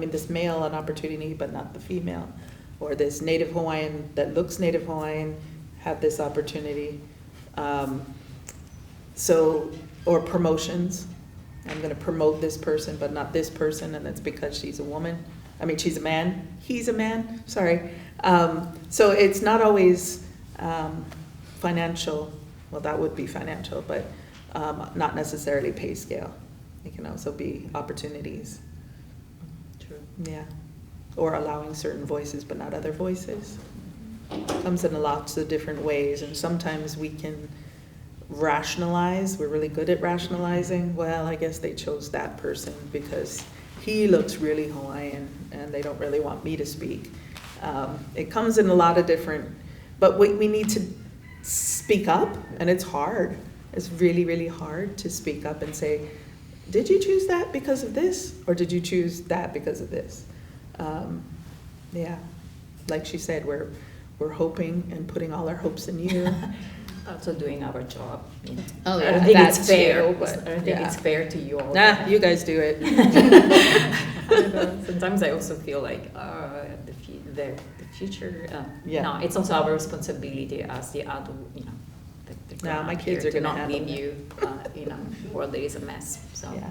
this male an opportunity, but not the female. Or this Native Hawaiian that looks Native Hawaiian, have this opportunity. Or promotions. I'm gonna promote this person, but not this person, and that's because she's a woman. She's a man. He's a man, sorry. So it's not always financial. Well, that would be financial, but not necessarily pay scale. It can also be opportunities. True. Yeah. Or allowing certain voices but not other voices. Comes in lots of different ways, and sometimes we can rationalize. We're really good at rationalizing. Well, I guess they chose that person because he looks really Hawaiian and they don't really want me to speak. It comes in a lot of different, but we need to speak up, and it's hard. It's really, really hard to speak up and say, did you choose that because of this? Or did you choose that because of this? Yeah, like she said, we're hoping and putting all our hopes in you. Also doing our job. You know. Oh, I yeah, don't think it's that's fair. true, but I don't think yeah. it's fair to you all. Nah, you guys do it. Sometimes I also feel like the future. Yeah. No, it's also our responsibility as the adult. You know, the Nah, my grown-up kids here are to gonna not handle leave it. you in a world that is a mess. So. Yeah.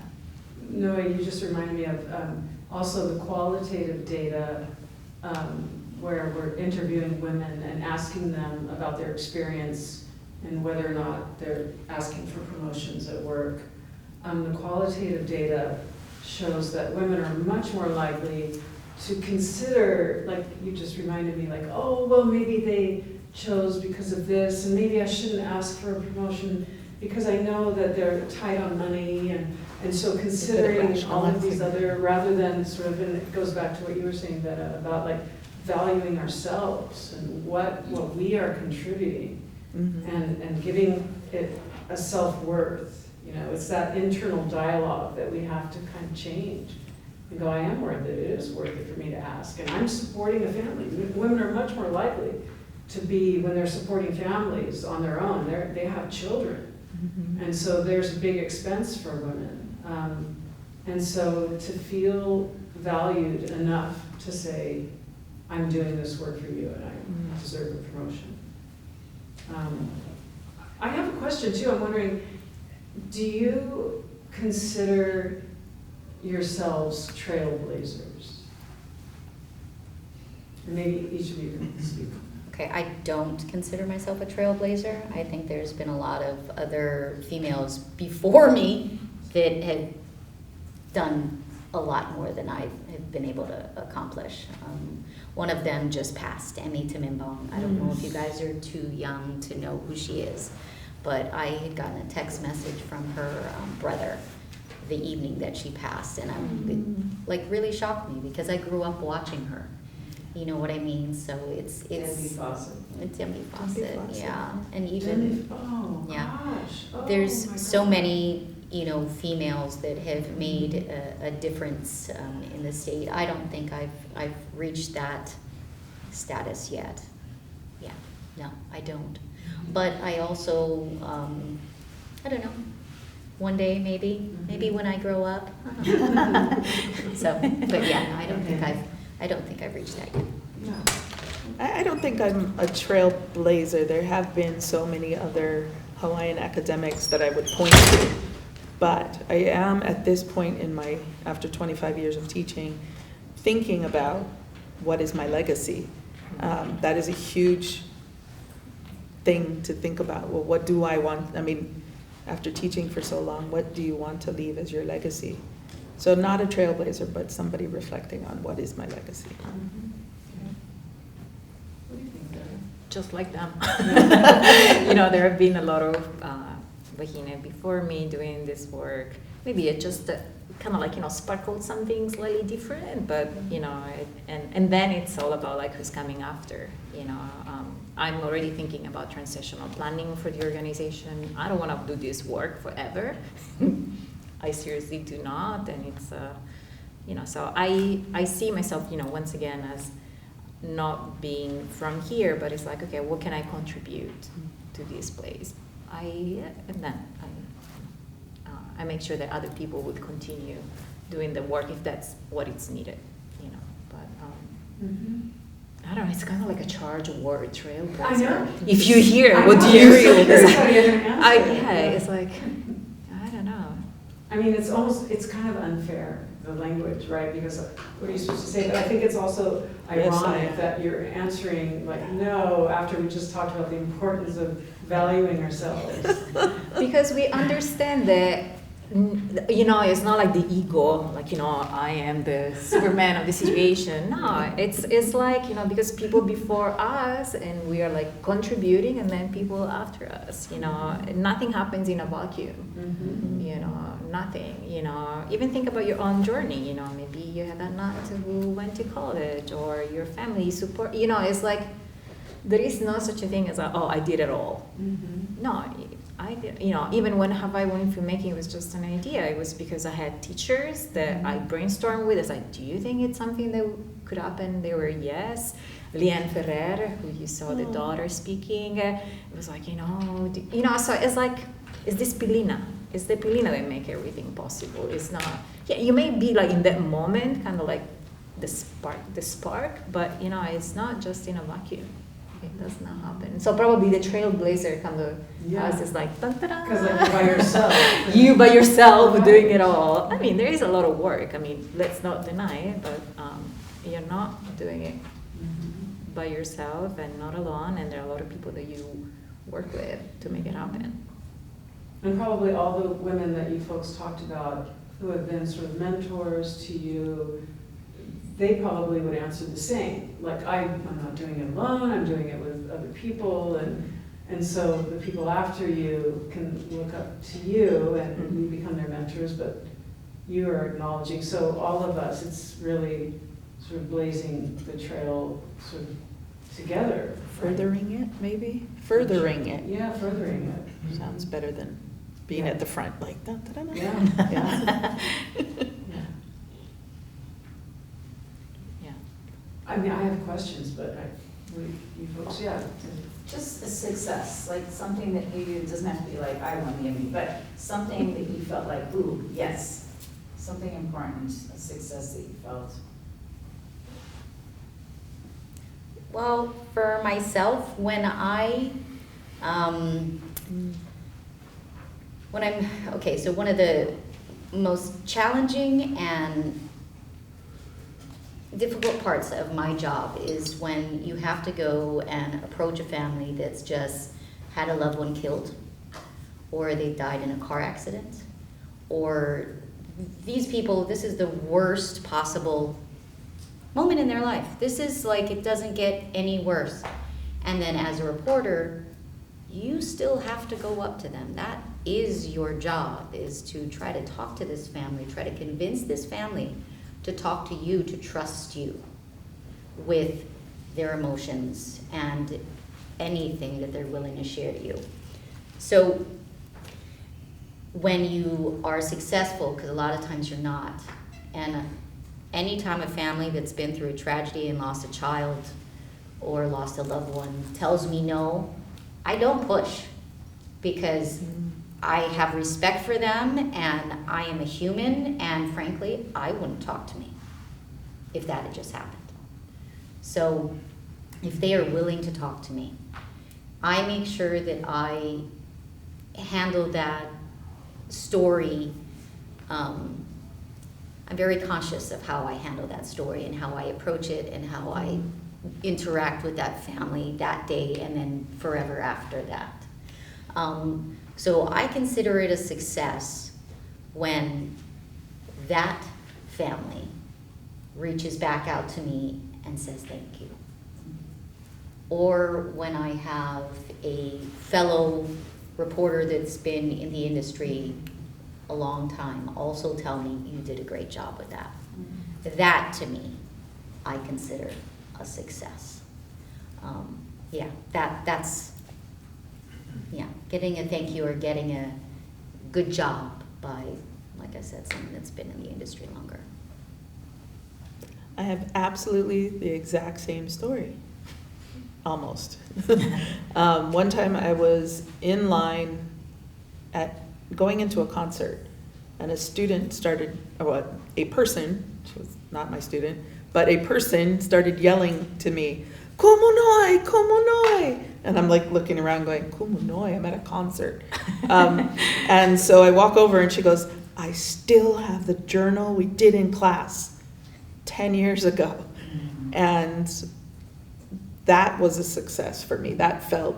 No, you just reminded me of also the qualitative data where we're interviewing women and asking them about their experience and whether or not they're asking for promotions at work. The qualitative data shows that women are much more likely to consider, like you just reminded me, like, oh, well, maybe they chose because of this, and maybe I shouldn't ask for a promotion because I know that they're tight on money, and so considering all of these other, rather than sort of, and it goes back to what you were saying, Vera, about like valuing ourselves and what we are contributing, Mm-hmm. and giving it a self-worth. You know, it's that internal dialogue that we have to kind of change and go, I am worth it, it is worth it for me to ask, and I'm supporting a family. Women are much more likely to be, when they're supporting families on their own, they have children. Mm-hmm. And so there's a big expense for women. And so to feel valued enough to say, I'm doing this work for you and I deserve a promotion. I have a question too. I'm wondering, do you consider yourselves trailblazers? And maybe each of you can speak. Okay, I don't consider myself a trailblazer. I think there's been a lot of other females before me that have done a lot more than I have been able to accomplish. One of them just passed, Emmy Timimbong. I don't know if you guys are too young to know who she is, but I had gotten a text message from her brother the evening that she passed, and it like really shocked me because I grew up watching her. You know what I mean? So it's Debbie Fawcett. It's Debbie Fawcett, Fawcett. yeah, and even yeah. There's so many, you know, females that have made a difference in the state. I don't think I've reached that status yet. Yeah, no, I don't. But I also, I don't know. One day, maybe when I grow up. So, but yeah, I don't think I've reached that yet. No. I don't think I'm a trailblazer. There have been so many other Hawaiian academics that I would point to. But I am at this point in my, after 25 years of teaching, thinking about what is my legacy. That is a huge thing to think about. Well, what do I want? I mean, after teaching for so long, what do you want to leave as your legacy? So not a trailblazer, but somebody reflecting on what is my legacy. What do you think, Vera? Just like them. You know, there have been a lot of Wahine before me doing this work. Maybe it just kind of like, you know, sparkled something slightly different, but, you know, and then it's all about like who's coming after, you know. I'm already thinking about transitional planning for the organization. I don't want to do this work forever. I seriously do not, and it's, you know, so I see myself, you know, once again as not being from here, but it's like, okay, what can I contribute to this place? And then I make sure that other people would continue doing the work if that's what is needed, you know. But I don't know, it's kind of like a charged word, trailblazer. I know. If you hear, I what know, do you you're so feel? curious how you're gonna answer it. Yeah, it's like, I don't know. I mean, it's kind of unfair, the language, right? Because what are you supposed to say? But I think it's also ironic that you're answering like, no, after we just talked about the importance of valuing ourselves. Because we understand that you know, it's not like the ego, like, you know, I am the Superman of the situation. No, it's like, you know, because people before us and we are like contributing, and then people after us, you know, nothing happens in a vacuum, you know, nothing, you know, even think about your own journey, you know, maybe you had an aunt who went to college, or your family support, you know, it's like, there is no such a thing as, I did it all. No, I did, you know, even when Hawaii went filmmaking, it was just an idea. It was because I had teachers that I brainstormed with. It's like, do you think it's something that could happen? They were yes. Leanne Ferrer, who you saw the daughter speaking, it was like, you know, so it's like, it's this pilina. It's the pilina that make everything possible. It's not, yeah, you may be like in that moment, kind of like the spark, but you know, it's not just in a vacuum. It does not happen. So probably the trailblazer kind of us is like, Because like you're by yourself. You by yourself doing it all. I mean, there is a lot of work. I mean, let's not deny it, but you're not doing it by yourself and not alone. And there are a lot of people that you work with to make it happen. And probably all the women that you folks talked about who have been sort of mentors to you, they probably would answer the same. Like, I'm not doing it alone, I'm doing it with other people, and so the people after you can look up to you and you become their mentors, but you are acknowledging, so all of us, it's really sort of blazing the trail sort of together. Furthering it, maybe? Furthering it. Yeah, furthering it. Sounds better than being at the front, like, da-da-da-da. Yeah. Yeah. I mean, I have questions, but you folks, yeah. Just a success, like something that you, it doesn't have to be like, I won the Emmy, but something that you felt like, ooh, yes, something important, a success that you felt. Well, for myself, when so one of the most challenging and difficult parts of my job is when you have to go and approach a family that's just had a loved one killed, or they died in a car accident, or these people, this is the worst possible moment in their life. This is like, it doesn't get any worse. And then as a reporter, you still have to go up to them. That is your job, is to try to talk to this family, try to convince this family to talk to you, to trust you with their emotions and anything that they're willing to share to you. So when you are successful, because a lot of times you're not, and anytime a family that's been through a tragedy and lost a child or lost a loved one tells me no, I don't push, because I have respect for them and I am a human, and frankly, I wouldn't talk to me if that had just happened. So if they are willing to talk to me, I make sure that I handle that story. I'm very conscious of how I handle that story and how I approach it and how I interact with that family that day and then forever after that. So I consider it a success when that family reaches back out to me and says thank you. Or when I have a fellow reporter that's been in the industry a long time also tell me, you did a great job with that. That to me, I consider a success. That's getting a thank you or getting a good job by, like I said, someone that's been in the industry longer. I have absolutely the exact same story, almost. One time I was in line going into a concert, and a person, she was not my student, but a person started yelling to me, "Kumu noi, kumu noi," and I'm like looking around going, "Kumu noi, I'm at a concert." And so I walk over and she goes, "I still have the journal we did in class 10 years ago." And that was a success for me. That felt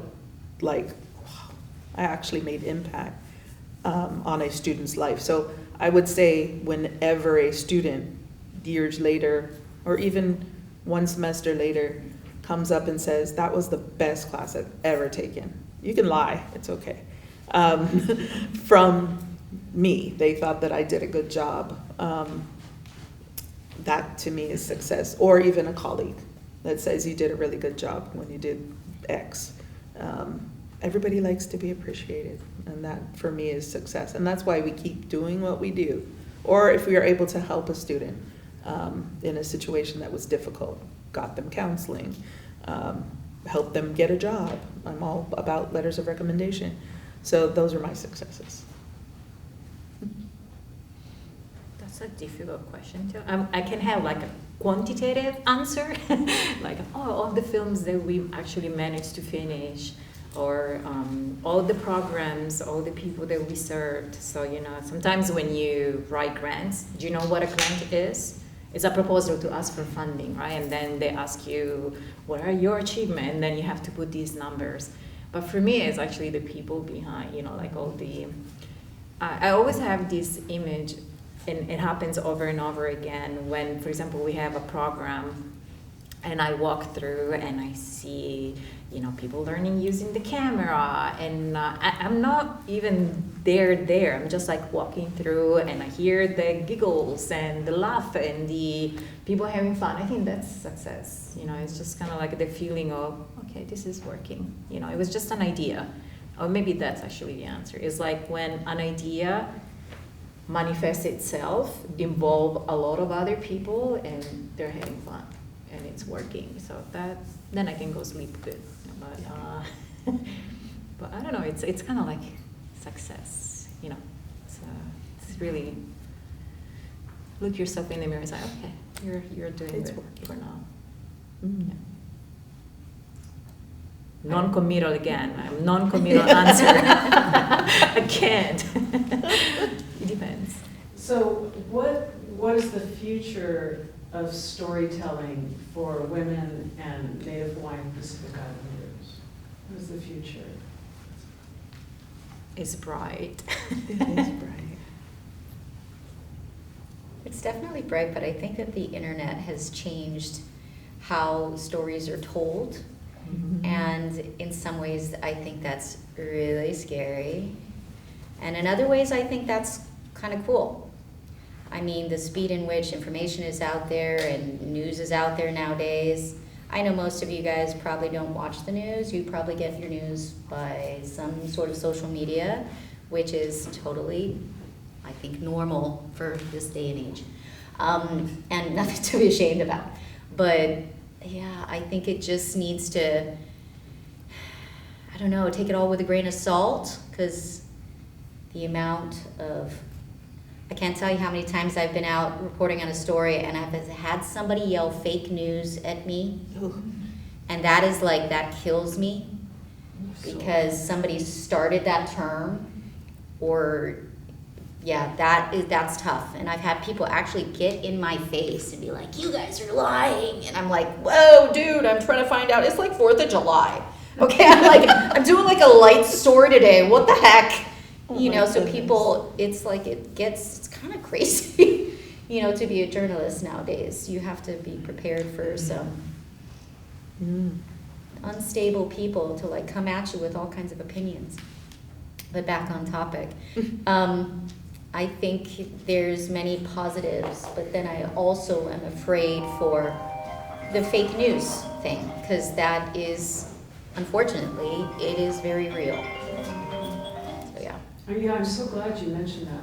like, wow, I actually made impact. on a student's life. So I would say whenever a student, years later, or even one semester later, comes up and says, that was the best class I've ever taken. You can lie, it's okay. From me, they thought that I did a good job. That to me is success. Or even a colleague that says you did a really good job when you did X. Everybody likes to be appreciated, and that for me is success. And that's why we keep doing what we do. Or if we are able to help a student in a situation that was difficult, got them counseling, help them get a job. I'm all about letters of recommendation. So those are my successes. That's a difficult question too. I can have like a quantitative answer, like all the films that we actually managed to finish, or all the programs, all the people that we served. So, you know, sometimes when you write grants, do you know what a grant is? It's a proposal to ask for funding, right? And then they ask you, what are your achievements? And then you have to put these numbers. But for me, it's actually the people behind, you know, like all the, I always have this image, and it happens over and over again when, for example, we have a program and I walk through and I see, you know, people learning using the camera, and I'm not even there. I'm just like walking through and I hear the giggles and the laugh and the people having fun. I think that's success. You know, it's just kind of like the feeling of, okay, this is working. You know, it was just an idea. Or maybe that's actually the answer. It's like when an idea manifests itself, involve a lot of other people, and they're having fun and it's working. So then I can go sleep good. But I don't know, it's kind of like success, you know. It's really look yourself in the mirror and say, okay, you're doing It's good working. for now. Mm. Yeah. Non-committal again. I'm non-committal answer. I can't. It depends. So what is the future of storytelling for women and Native Hawaiian Pacific Islanders? What is the future? It's bright. It is bright. It's definitely bright, but I think that the internet has changed how stories are told. Mm-hmm. And in some ways, I think that's really scary. And in other ways, I think that's kind of cool. I mean, the speed in which information is out there and news is out there nowadays. I know most of you guys probably don't watch the news. You probably get your news by some sort of social media, which is totally, I think, normal for this day and age. And nothing to be ashamed about. But yeah, I think it just needs to, I don't know, take it all with a grain of salt, because the amount of, I can't tell you how many times I've been out reporting on a story and I've had somebody yell fake news at me. Ooh. And that is like, that kills me, because somebody started that term, or yeah, that's tough. And I've had people actually get in my face and be like, you guys are lying. And I'm like, whoa, dude, I'm trying to find out. It's like 4th of July. Okay, I'm doing like a light story today. What the heck? You know, so people, it's like it's kind of crazy, you know, to be a journalist nowadays. You have to be prepared for some unstable people to like come at you with all kinds of opinions. But back on topic. I think there's many positives, but then I also am afraid for the fake news thing, because that is, unfortunately, it is very real. So yeah. Yeah, I'm so glad you mentioned that,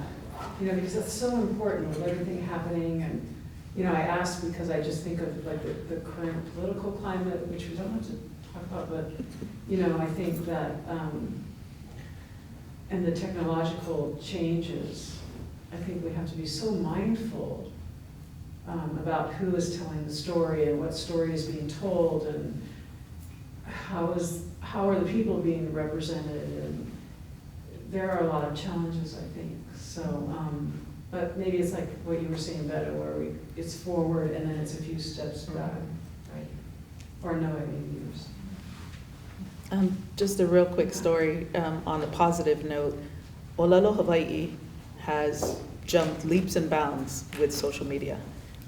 you know, because that's so important with everything happening. And, you know, I ask because I just think of like the current political climate, which we don't have to talk about, but, you know, I think that, and the technological changes, I think we have to be so mindful about who is telling the story and what story is being told, and how are the people being represented, and there are a lot of challenges, I think. So, but maybe it's like what you were saying, Beto, where it's forward and then it's a few steps back, right? Or no, I mean years. Just a real quick story on the positive note. Olelo Hawaii has jumped leaps and bounds with social media.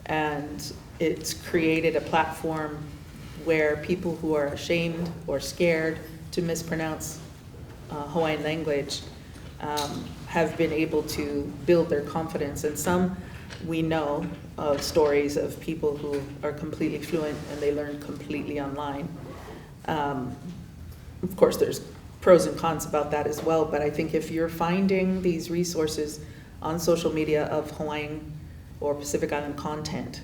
And it's created a platform where people who are ashamed or scared to mispronounce Hawaiian language have been able to build their confidence. And some we know of stories of people who are completely fluent and they learn completely online. Of course, there's pros and cons about that as well, but I think if you're finding these resources on social media of Hawaiian or Pacific Island content,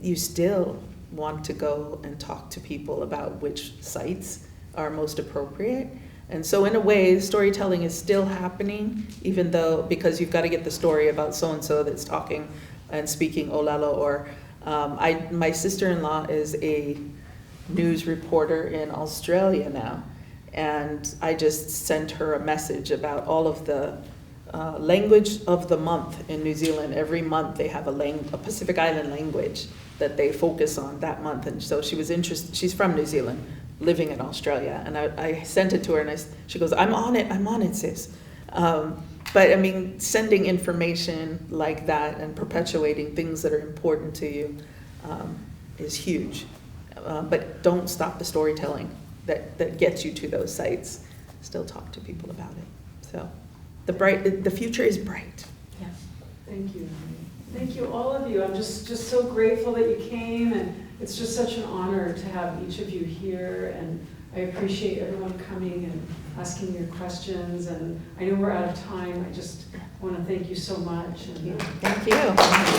you still want to go and talk to people about which sites are most appropriate. And so in a way, storytelling is still happening, even though, because you've got to get the story about so-and-so that's talking and speaking Olelo, or my sister-in-law is a news reporter in Australia now, and I just sent her a message about all of the language of the month in New Zealand. Every month they have a Pacific Island language that they focus on that month, and so she was interested. She's from New Zealand, living in Australia, and I sent it to her, and she goes, I'm on it, sis. But I mean, sending information like that and perpetuating things that are important to you is huge. But don't stop the storytelling that gets you to those sites. Still talk to people about it. So the future is bright. Yeah. Thank you. Thank you, all of you. I'm just so grateful that you came, and it's just such an honor to have each of you here, and I appreciate everyone coming and asking your questions, and I know we're out of time. I just want to thank you so much. And, Thank you.